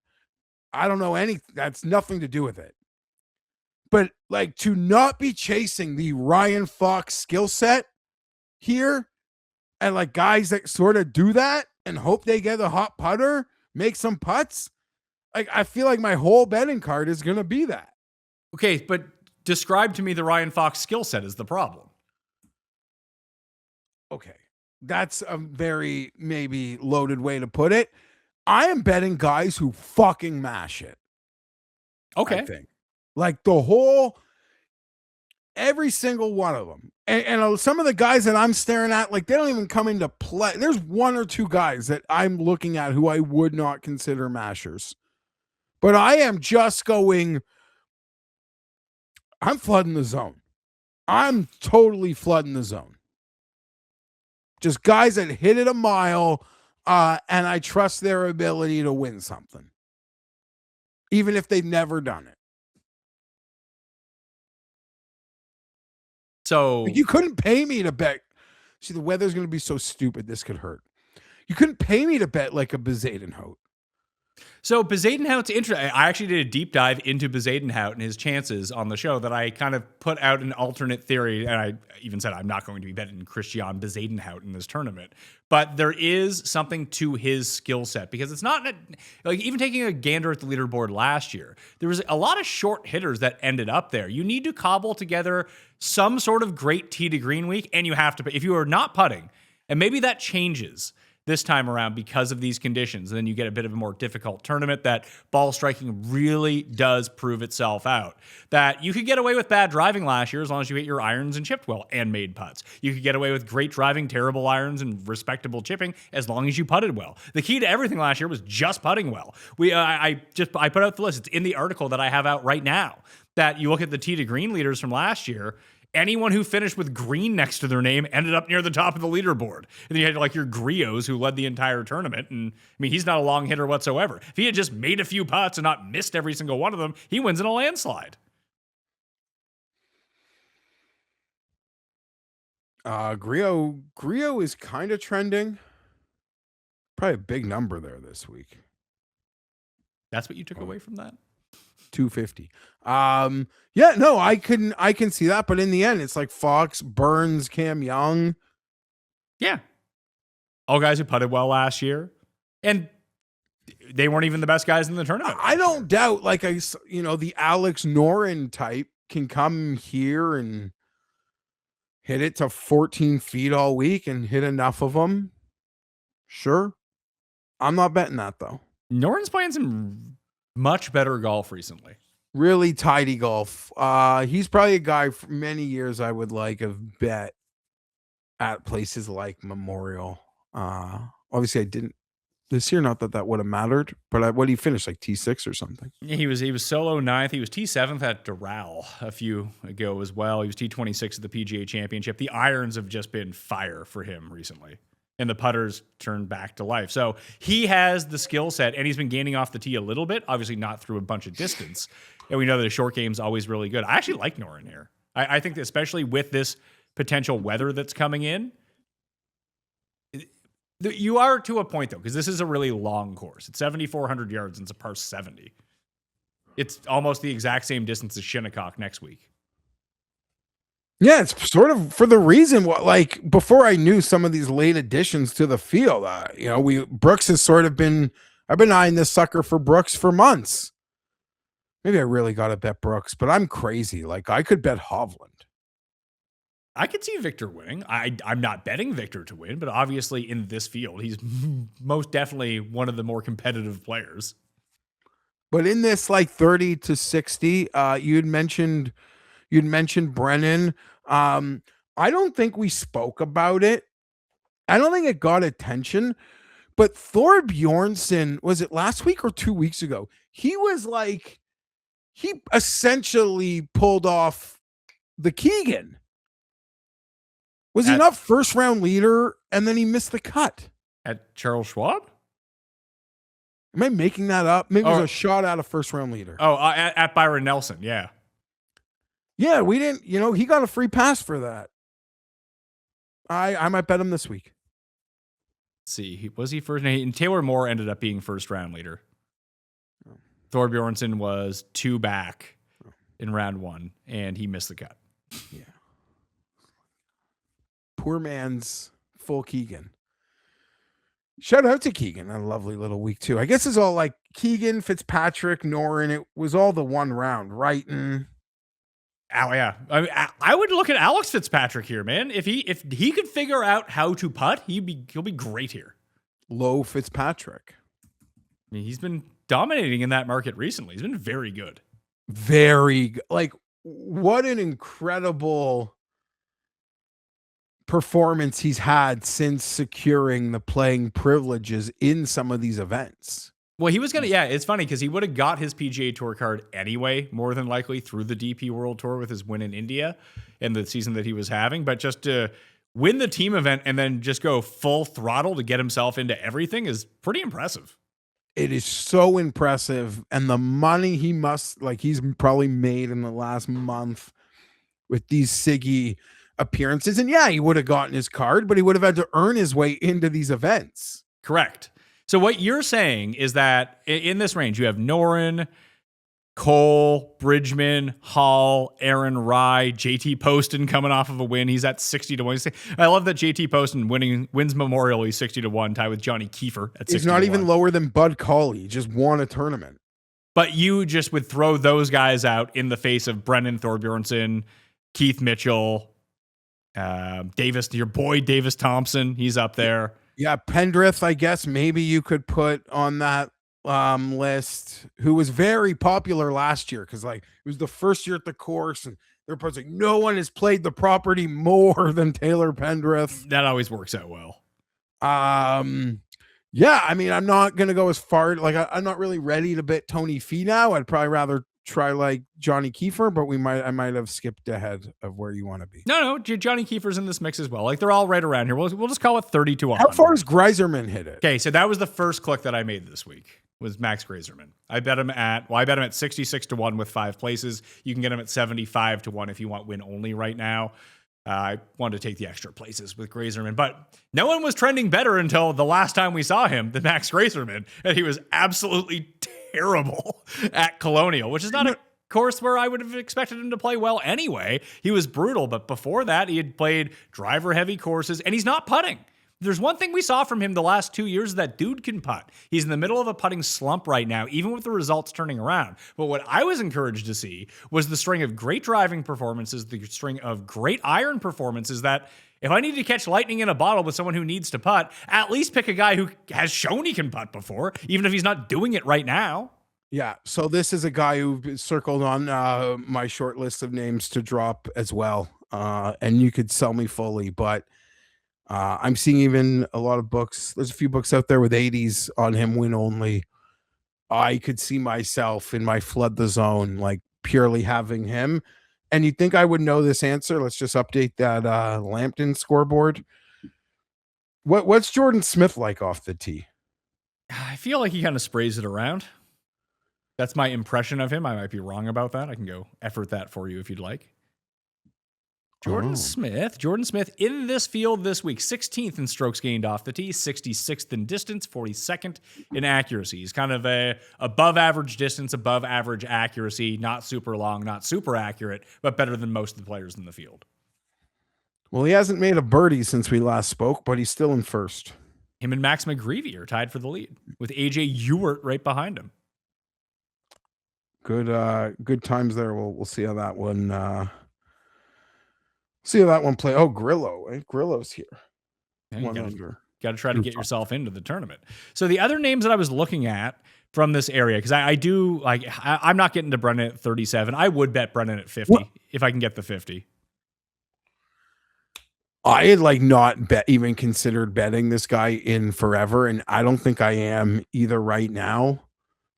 I don't know that's nothing to do with it. But like to not be chasing the Ryan Fox skill set here, and like guys that sort of do that and hope they get a hot putter, make some putts. Like I feel like my whole betting card is going to be that. Okay, but describe to me the Ryan Fox skill set is the problem. Okay, that's a very maybe loaded way to put it. I am betting guys who fucking mash it. Okay. I think. Like every single one of them. And some of the guys that I'm staring at, like they don't even come into play. There's one or two guys that I'm looking at who I would not consider mashers. But I am just I'm flooding the zone. I'm totally flooding the zone. Just guys that hit it a mile, and I trust their ability to win something. Even if they've never done it. So you couldn't pay me to bet. See, the weather's going to be so stupid. This could hurt. You couldn't pay me to bet like a Bezaden Hote. So Bezuidenhout's interesting. I actually did a deep dive into Bezuidenhout and his chances on the show that I kind of put out an alternate theory. And I even said I'm not going to be betting Christian Bezuidenhout in this tournament. But there is something to his skill set because it's not like even taking a gander at the leaderboard last year, there was a lot of short hitters that ended up there. You need to cobble together some sort of great tee to green week, and you have to, if you are not putting, and maybe that changes this time around because of these conditions. And then you get a bit of a more difficult tournament that ball striking really does prove itself out. That you could get away with bad driving last year as long as you hit your irons and chipped well and made putts. You could get away with great driving, terrible irons, and respectable chipping as long as you putted well. The key to everything last year was just putting well. I put out the list. It's in the article that I have out right now. That you look at the tee to green leaders from last year, anyone who finished with green next to their name ended up near the top of the leaderboard. And then you had like your griots who led the entire tournament. And I mean, he's not a long hitter whatsoever. If he had just made a few putts and not missed every single one of them, he wins in a landslide. Griot is kind of trending. Probably a big number there this week. That's what you took away from that? 250. Yeah, no, I can see that, but in the end, it's like Fox, Burns, Cam Young. Yeah. All guys who putted well last year. And they weren't even the best guys in the tournament. I don't doubt, like, the Alex Noren type can come here and hit it to 14 feet all week and hit enough of them. Sure. I'm not betting that, though. Noren's playing some much better golf recently. Really tidy golf. He's probably a guy for many years I would like have bet at places like Memorial. Obviously, I didn't this year. Not that that would have mattered, but what did he finish, like T6 or something? Yeah, he was solo ninth. He was T7th at Doral a few ago as well. He was T26 at the PGA Championship. The irons have just been fire for him recently, and the putters turned back to life. So he has the skill set, and he's been gaining off the tee a little bit, obviously not through a bunch of distance. And we know that the short game's always really good. I actually like Noren here. I think that especially with this potential weather that's coming in, you are to a point, though, because this is a really long course. It's 7,400 yards, and it's a par 70. It's almost the exact same distance as Shinnecock next week. Yeah, it's sort of for the reason like before I knew some of these late additions to the field, Brooks has sort of been, I've been eyeing this sucker for Brooks for months. Maybe I really got to bet Brooks, but I'm crazy. Like I could bet Hovland. I could see Victor winning. I'm not betting Victor to win, but obviously in this field, he's most definitely one of the more competitive players. But in this like 30 to 60, you'd mentioned Brennan. I don't think we spoke about it. I don't think it got attention, but Thor Bjornsson, was it last week or 2 weeks ago? He essentially pulled off the Keegan. Was he not first round leader and then he missed the cut? At Charles Schwab? Am I making that up? Maybe it was a shot out of first round leader. Oh, at Byron Nelson. Yeah. Yeah, we didn't, he got a free pass for that. I might bet him this week. Let's see. Was he first? And Taylor Moore ended up being first round leader. Thor Bjornsson was 2 back in round 1, and he missed the cut. Yeah. Poor man's full Keegan. Shout out to Keegan. A lovely little week, too. I guess it's all like Keegan, Fitzpatrick, Noren. It was all the one round, right? Oh, yeah. I would look at Alex Fitzpatrick here, man. If he could figure out how to putt, he'll be great here. Low Fitzpatrick. I mean, he's been dominating in that market recently. He's been very good. Very like what an incredible performance he's had since securing the playing privileges in some of these events. Well, he was going to, it's funny because he would have got his PGA Tour card anyway, more than likely through the DP World Tour with his win in India and the season that he was having. But just to win the team event and then just go full throttle to get himself into everything is pretty impressive. It is so impressive. And the money he's probably made in the last month with these Siggy appearances. And yeah, he would have gotten his card, but he would have had to earn his way into these events. Correct. So what you're saying is that in this range, you have Noren, Cole, Bridgman, Hall, Aaron Rye, JT Poston coming off of a win. He's at 60-1. I love that JT Poston wins Memorial. He's 60-1, tied with Johnny Kiefer at 60-1. He's not even lower than Bud Cauley. He just won a tournament. But you just would throw those guys out in the face of Brennan Thorbjornsen, Keith Mitchell, Davis, your boy Davis Thompson. He's up there. Yeah, Pendrith, I guess maybe you could put on that list, who was very popular last year because like it was the first year at the course and they're probably like no one has played the property more than Taylor Pendrith. That always works out well. Yeah, I mean, I'm not gonna go as far. Like, I'm not really ready to bet Tony Fee now. I'd probably rather try like Johnny Kiefer, but I might have skipped ahead of where you want to be. No, Johnny Kiefer's in this mix as well. Like they're all right around here. We'll just call it 30-100. How far has Greiserman hit it? Okay, so that was the first click that I made this week. Was Max Greiserman. I bet him at 66-1 with 5 places. You can get him at 75-1 if you want win only right now. I wanted to take the extra places with Greiserman, but no one was trending better until the last time we saw him than Max Greiserman, and he was absolutely terrible at Colonial, which is not a course where I would have expected him to play well anyway. He was brutal, but before that, he had played driver-heavy courses, and he's not putting. There's one thing we saw from him the last 2 years is that dude can putt. He's in the middle of a putting slump right now, even with the results turning around. But what I was encouraged to see was the string of great driving performances, the string of great iron performances that if I need to catch lightning in a bottle with someone who needs to putt, at least pick a guy who has shown he can putt before, even if he's not doing it right now. Yeah, so this is a guy who circled on my short list of names to drop as well. And you could sell me fully, but I'm seeing even a lot of books. There's a few books out there with 80s on him win only. I could see myself in my flood the zone, like purely having him. And you'd think I would know this answer. Let's just update that Lambton scoreboard. What's Jordan Smith like off the tee? I feel like he kind of sprays it around. That's my impression of him. I might be wrong about that. I can go effort that for you if you'd like. Jordan Smith in this field this week, 16th in strokes gained off the tee, 66th in distance, 42nd in accuracy. He's kind of a above average distance, above average accuracy, not super long, not super accurate, but better than most of the players in the field. Well, he hasn't made a birdie since we last spoke, but he's still in first. Him and Max McGreevy are tied for the lead with AJ Ewert right behind him. Good times there. We'll see how that one see how that one play. Oh, Grillo. Grillo's here. One under. Got to try to get yourself into the tournament. So the other names that I was looking at from this area, because I do like, I'm not getting to Brennan at 37. I would bet Brennan at 50 if I can get the 50. I had like not even considered betting this guy in forever, and I don't think I am either right now.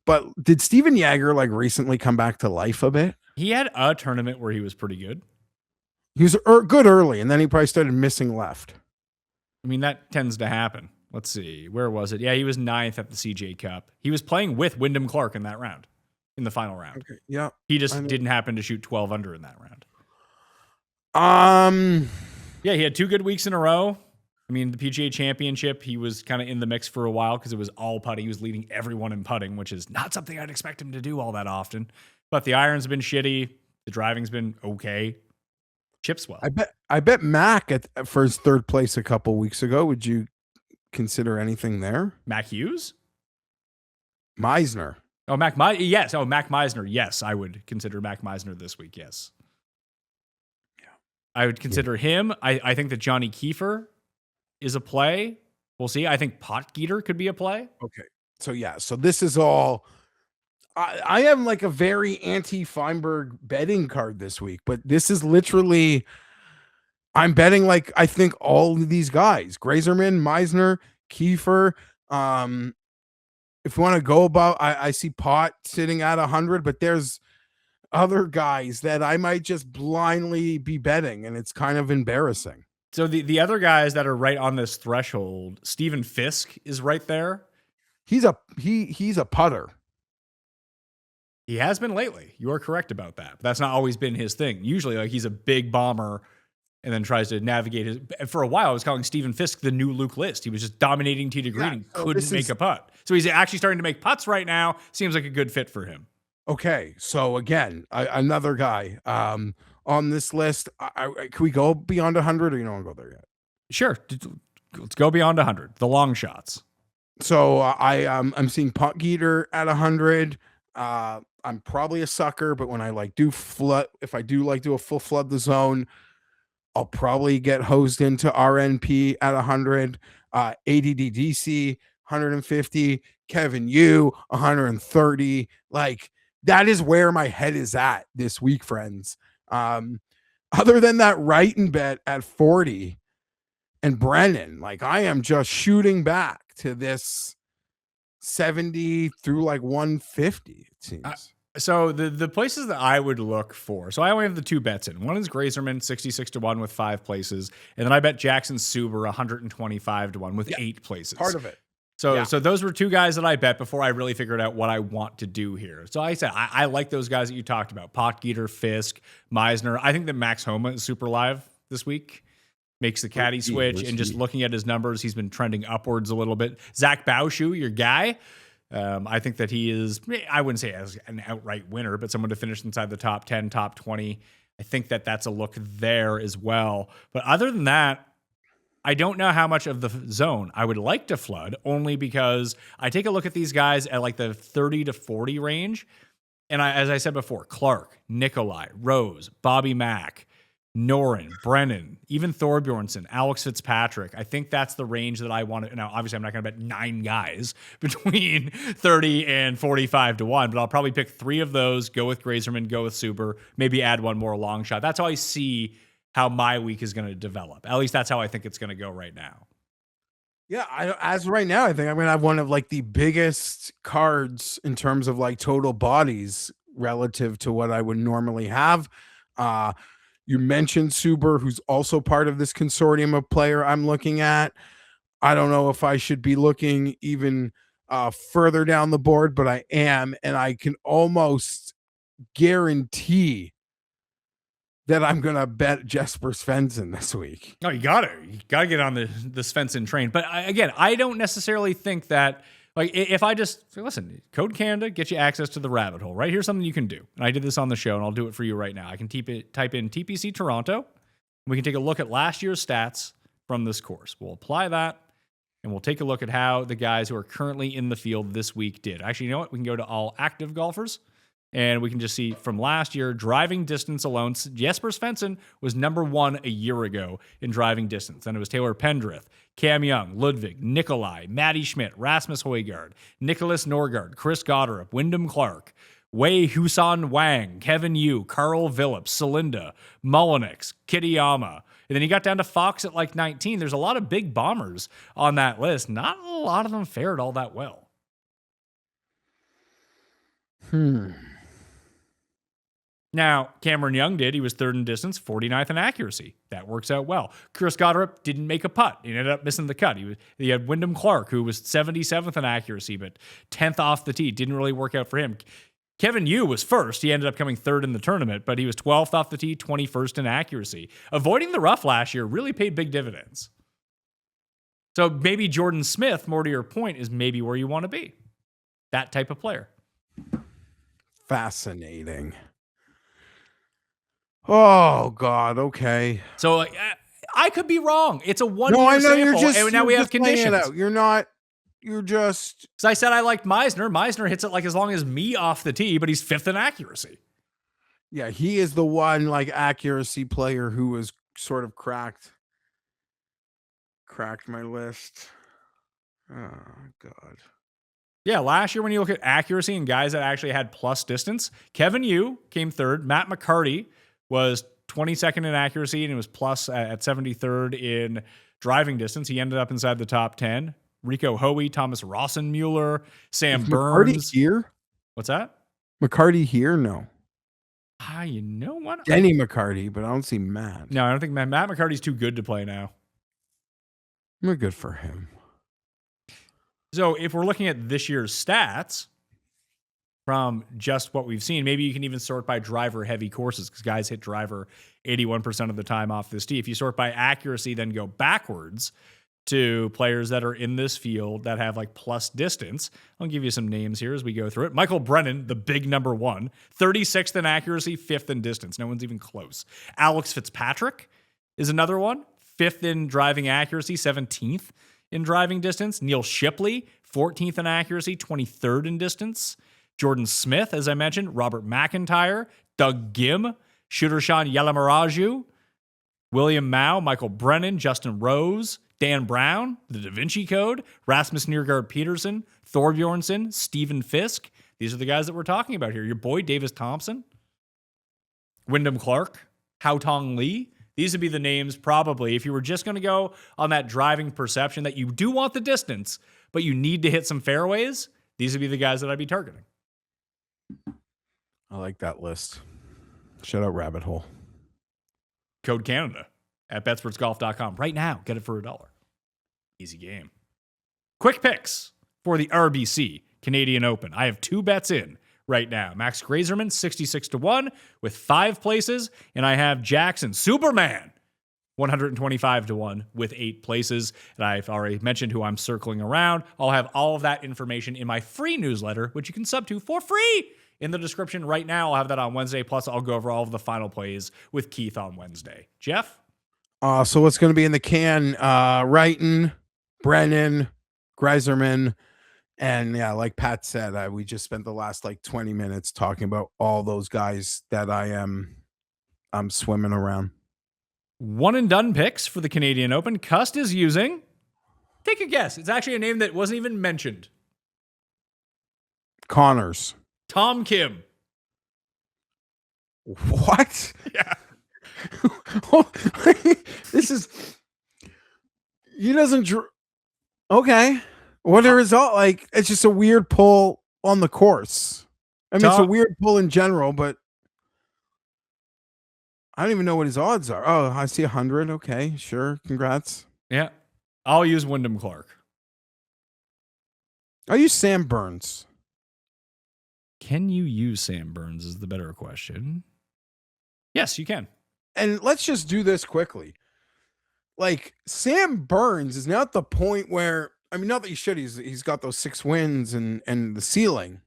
But did Steven Yeager like recently come back to life a bit? He had a tournament where he was pretty good. He was good early, and then he probably started missing left. I mean, that tends to happen. Let's see. Where was it? Yeah, he was 9th at the CJ Cup. He was playing with Wyndham Clark in that round, in the final round. Okay, yeah. He just didn't happen to shoot 12 under in that round. Yeah, he had 2 good weeks in a row. I mean, the PGA Championship, he was kind of in the mix for a while because it was all putting. He was leading everyone in putting, which is not something I'd expect him to do all that often. But the iron's been shitty. The driving's been okay. Chips well. I bet Mac for his 3rd place a couple weeks ago. Would you consider anything there? Mac Hughes? Meisner. Oh, yes. Oh, Mac Meisner. Yes, I would consider Mac Meisner this week. Yes. Yeah. I would consider him. I think that Johnny Kiefer is a play. We'll see. I think Potgieter could be a play. Okay. So yeah. So this is all. I am like a very anti-Fienberg betting card this week, but this is literally, I'm betting like I think all of these guys, Greiserman, Meisner, Kiefer. If you want to go about, I see Pot sitting at 100, but there's other guys that I might just blindly be betting, and it's kind of embarrassing. So the other guys that are right on this threshold, Stephen Fisk is right there. He's a putter. He has been lately. You are correct about that. But that's not always been his thing. Usually, like he's a big bomber and then tries to navigate his. For a while, I was calling Stephen Fisk the new Luke List. He was just dominating tee to green and couldn't make a putt. So he's actually starting to make putts right now. Seems like a good fit for him. Okay, so again, another guy on this list. Can we go beyond 100, or you don't want to go there yet? Sure, let's go beyond 100. The long shots. So I'm seeing Punt Geeter at 100. I'm probably a sucker, but when I do flood, if I do do a full flood the zone, I'll probably get hosed into RNP at 100. ADDDC 150. Kevin Yu 130. That is where my head is at this week, friends. Other than that Wrighton bet at 40 and Brennan, I am just shooting back to this 70 through 150, it seems. So the places that I would look for, so I only have the 2 bets in. One is Grazerman, 66-1 with 5 places. And then I bet Jackson Suber 125-1 with 8 places. Part of it. So those were 2 guys that I bet before I really figured out what I want to do here. So I said, I like those guys that you talked about. Potgieter, Fisk, Meisner. I think that Max Homa is super live this week. Makes the caddy switch. And just looking at his numbers, he's been trending upwards a little bit. Zach Bauschu, your guy. I think that he is, I wouldn't say as an outright winner, but someone to finish inside the top 10, top 20. I think that that's a look there as well. But other than that, I don't know how much of the zone I would like to flood, only because I take a look at these guys at the 30 to 40 range. And as I said before, Clark, Nikolai, Rose, Bobby Mack, Noren, Brennan, even Thorbjornsen, Alex Fitzpatrick. I think that's the range that I want to. Now, obviously, I'm not going to bet 9 guys between 30 and 45-1, but I'll probably pick 3 of those, go with Grazerman, go with Suber, maybe add one more long shot. That's how I see how my week is going to develop. At least that's how I think it's going to go right now. Yeah, as of right now, I think I'm going to have one of the biggest cards in terms of total bodies relative to what I would normally have. You mentioned Suber, who's also part of this consortium of player I'm looking at. I don't know if I should be looking even further down the board, but I am, and I can almost guarantee that I'm going to bet Jesper Svensson this week. No, you got to get on the Svensson train. But again, I don't necessarily think that, if I just listen, Code Canada gets you access to the rabbit hole, right? Here's something you can do. And I did this on the show, and I'll do it for you right now. I can type in TPC Toronto. We can take a look at last year's stats from this course. We'll apply that, and we'll take a look at how the guys who are currently in the field this week did. Actually, you know what? We can go to all active golfers, and we can just see from last year, driving distance alone, Jesper Svensson was number 1 a year ago in driving distance. Then it was Taylor Pendrith, Cam Young, Ludwig, Nikolai, Matty Schmidt, Rasmus Højgaard, Nicholas Norgard, Chris Goddard, Wyndham Clark, Wei Husan Wang, Kevin Yu, Carl Phillips, Celinda, Mullinix, Kitayama. And then you got down to Fox at 19. There's a lot of big bombers on that list. Not a lot of them fared all that well. Now, Cameron Young did. He was 3rd in distance, 49th in accuracy. That works out well. Chris Goddard didn't make a putt. He ended up missing the cut. He had Wyndham Clark, who was 77th in accuracy, but 10th off the tee. Didn't really work out for him. Kevin Yu was 1st. He ended up coming 3rd in the tournament, but he was 12th off the tee, 21st in accuracy. Avoiding the rough last year really paid big dividends. So maybe Jordan Smith, more to your point, is maybe where you want to be. That type of player. Fascinating. Oh God. Okay. So I could be wrong. It's a 1 year sample, and now we have conditions. You're just. So I said I liked Meisner. Meisner hits it as long as me off the tee, but he's 5th in accuracy. Yeah, he is the one accuracy player who was sort of cracked my list. Oh God. Yeah, last year when you look at accuracy and guys that actually had plus distance, Kevin Yu came 3rd. Matt McCarty was 22nd in accuracy, and it was plus at 73rd in driving distance. He ended up inside the top 10. Rico Hoey, Thomas Rossenmuller, Sam Burns. McCarty here? What's that? McCarty here? No. You know what? Denny McCarty, but I don't see Matt. No, I don't think Matt McCarty's too good to play now. We're good for him. So if we're looking at this year's stats, from just what we've seen. Maybe you can even sort by driver heavy courses because guys hit driver 81% of the time off this tee. If you sort by accuracy, then go backwards to players that are in this field that have like plus distance. I'll give you some names here as we go through it. Michael Brennan, the big number one, 36th in accuracy, 5th in distance. No one's even close. Alex Fitzpatrick is another one, 5th in driving accuracy, 17th in driving distance. Neil Shipley, 14th in accuracy, 23rd in distance. Jordan Smith, as I mentioned, Robert McIntyre, Doug Gim, Shudarshan Yalamaraju, William Mao, Michael Brennan, Justin Rose, Dan Brown, the Da Vinci Code, Rasmus Niergaard Peterson, Thorbjornsen, Stephen Fisk. These are the guys that we're talking about here. Your boy, Davis Thompson, Wyndham Clark, Hao Tong Lee. These would be the names probably if you were just going to go on that driving perception that you do want the distance, but you need to hit some fairways. These would be the guys that I'd be targeting. I like that list. Shout out Rabbit Hole. Code Canada at betsportsgolf.com right now. Get it for $1. Easy game. Quick picks for the RBC Canadian Open. I have 2 bets in right now. Max Grazerman, 66-1 with 5 places. And I have Jackson Superman, 125-1 with 8 places. And I've already mentioned who I'm circling around. I'll have all of that information in my free newsletter, which you can sub to for free in the description right now. I'll have that on Wednesday. Plus, I'll go over all of the final plays with Keith on Wednesday. Jeff? So what's going to be in the can? Wrighton, Brennan, Greiserman, and yeah, like Pat said, we just spent the last like 20 minutes talking about all those guys that I'm swimming around. One and done picks for the Canadian Open. Cust is using, take a guess. It's actually a name that wasn't even mentioned. Connors. Tom Kim. What? Yeah. This is, he doesn't, okay. What a result. Like, it's just a weird pull on the course. I mean, it's a weird pull in general, but I don't even know what his odds are. Oh, I see 100. Okay, sure. Congrats. Yeah. I'll use Wyndham Clark. I'll use Sam Burns. Can you use Sam Burns is the better question. Yes, you can. And let's just do this quickly. Like, Sam Burns is now at the point where, I mean, not that he should, he's got those 6 wins and the ceiling.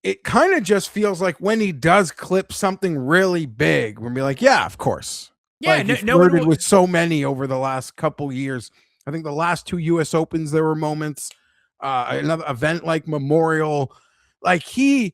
It kind of just feels like when he does clip something really big, we'll be like, yeah, of course. Yeah, like, no one with so many over the last couple years. I think the last 2 U.S. Opens, there were moments. Another event like Memorial, like you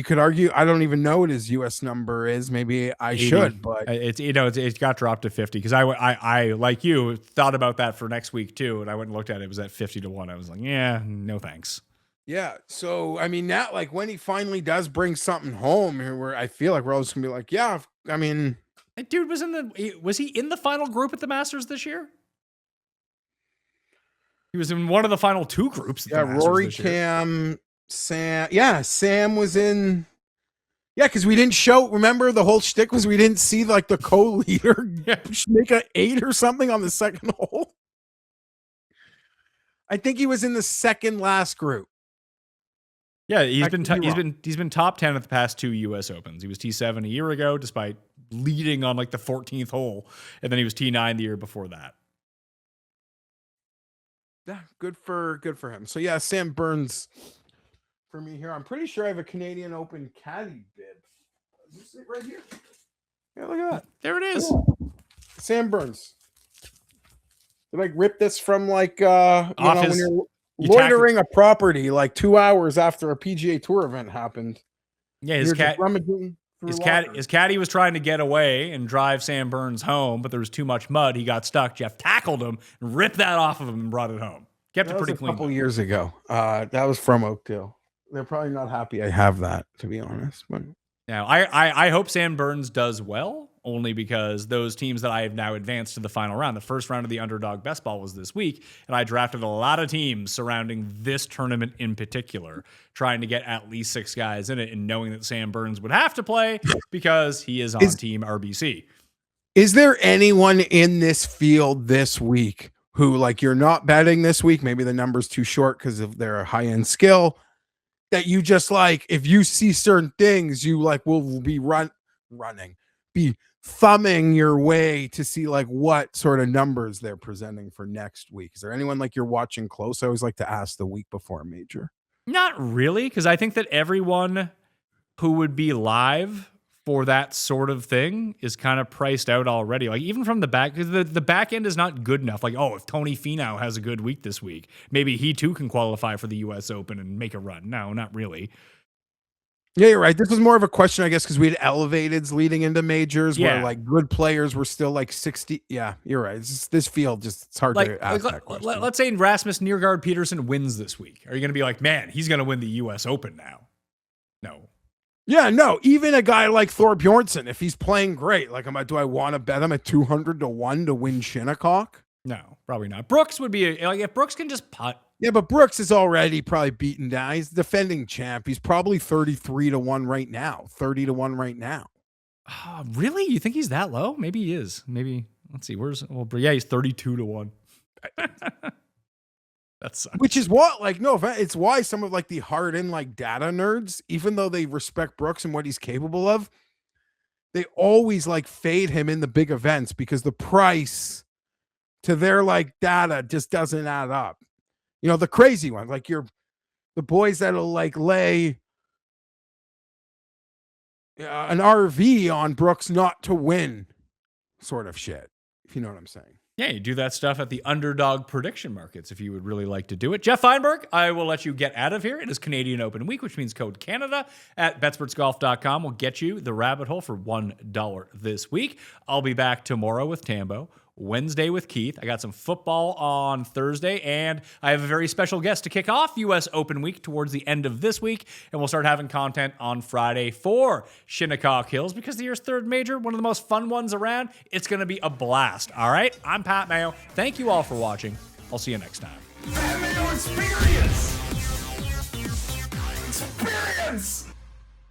could argue, I don't even know what his U.S. number is. Maybe I 80. should, but it got dropped to 50 because I like you thought about that for next week too, and I went and looked at it. It was at 50-1. I was like, yeah, no thanks. Yeah. So I mean, now like when he finally does bring something home here, where I feel like we're all just gonna be like, yeah, I mean, that dude was he in the final group at the Masters this year? He was in one of the final 2 groups. Yeah, Rory, Cam, Sam. Yeah, Sam was in. Yeah, because we didn't show. Remember, the whole shtick was we didn't see like the co-leader make an 8 or something on the second hole. I think he was in the second last group. Yeah, he's been top 10 at the past 2 U.S. Opens. He was T7 a year ago, despite leading on like the 14th hole, and then he was T9 the year before that. Yeah, good for him. So yeah, Sam Burns for me here. I'm pretty sure I have a Canadian Open caddy bib. Is this it right here? Yeah, look at that. There it is. Yeah. Sam Burns. Did I rip this from like when you're loitering a property like 2 hours after a PGA Tour event happened? Yeah, his caddy was trying to get away and drive Sam Burns home, but there was too much mud. He got stuck. Jeff tackled him and ripped that off of him and brought it home. Kept it pretty clean. A couple years ago. That was from Oakdale. They're probably not happy I have that, to be honest. But now I hope Sam Burns does well, only because those teams that I have now advanced to the final round, the first round of the Underdog Best Ball was this week, and I drafted a lot of teams surrounding this tournament in particular, trying to get at least 6 guys in it, and knowing that Sam Burns would have to play because he is on Team RBC. Is there anyone in this field this week who like you're not betting this week, maybe the number's too short because of their high-end skill, that you just like, if you see certain things, you like will be be thumbing your way to see like what sort of numbers they're presenting for next week. Is there anyone like you're watching close? I always like to ask the week before a major. Not really, because I think that everyone who would be live for that sort of thing is kind of priced out already. Like even from the back, because the back end is not good enough. Like, oh, if Tony Finau has a good week this week, maybe he too can qualify for the US Open and make a run. No, not really. Yeah, you're right. This was more of a question, I guess, because we had elevateds leading into majors where Yeah. like good players were still like 60. Yeah, you're right. This field it's hard to ask that question. Let's say Rasmus Niergaard Peterson wins this week. Are you going to be like, man, he's going to win the US Open now? No. Yeah, no. Even a guy like Thor Bjornsson, if he's playing great, like, do I want to bet him at 200-1 to win Shinnecock? No, probably not. Brooks would be like if Brooks can just putt. Yeah, but Brooks is already probably beaten down. He's defending champ. He's probably 33-1 right now. 30-1 right now. Oh, really? You think he's that low? Maybe he is. Maybe let's see. He's 32-1. That sucks. Which is what, like, no, it's why some of like the hard-in like data nerds, even though they respect Brooks and what he's capable of, they always like fade him in the big events because the price to their like data just doesn't add up. You know, the crazy ones, like the boys that'll like lay an RV on Brooks not to win sort of shit, if you know what I'm saying. Yeah, you do that stuff at the underdog prediction markets if you would really like to do it. Geoff Fienberg, I will let you get out of here. It is Canadian Open Week, which means code Canada at betspertsgolf.com will get you the rabbit hole for $1 this week. I'll be back tomorrow with Tambo, Wednesday with Keith. I got some football on Thursday, and I have a very special guest to kick off US Open Week towards the end of this week, and we'll start having content on Friday for Shinnecock Hills because the year's third major, one of the most fun ones around. It's going to be a blast. All right, I'm Pat Mayo. Thank you all for watching. I'll see you next time. Mayo Experience! Experience!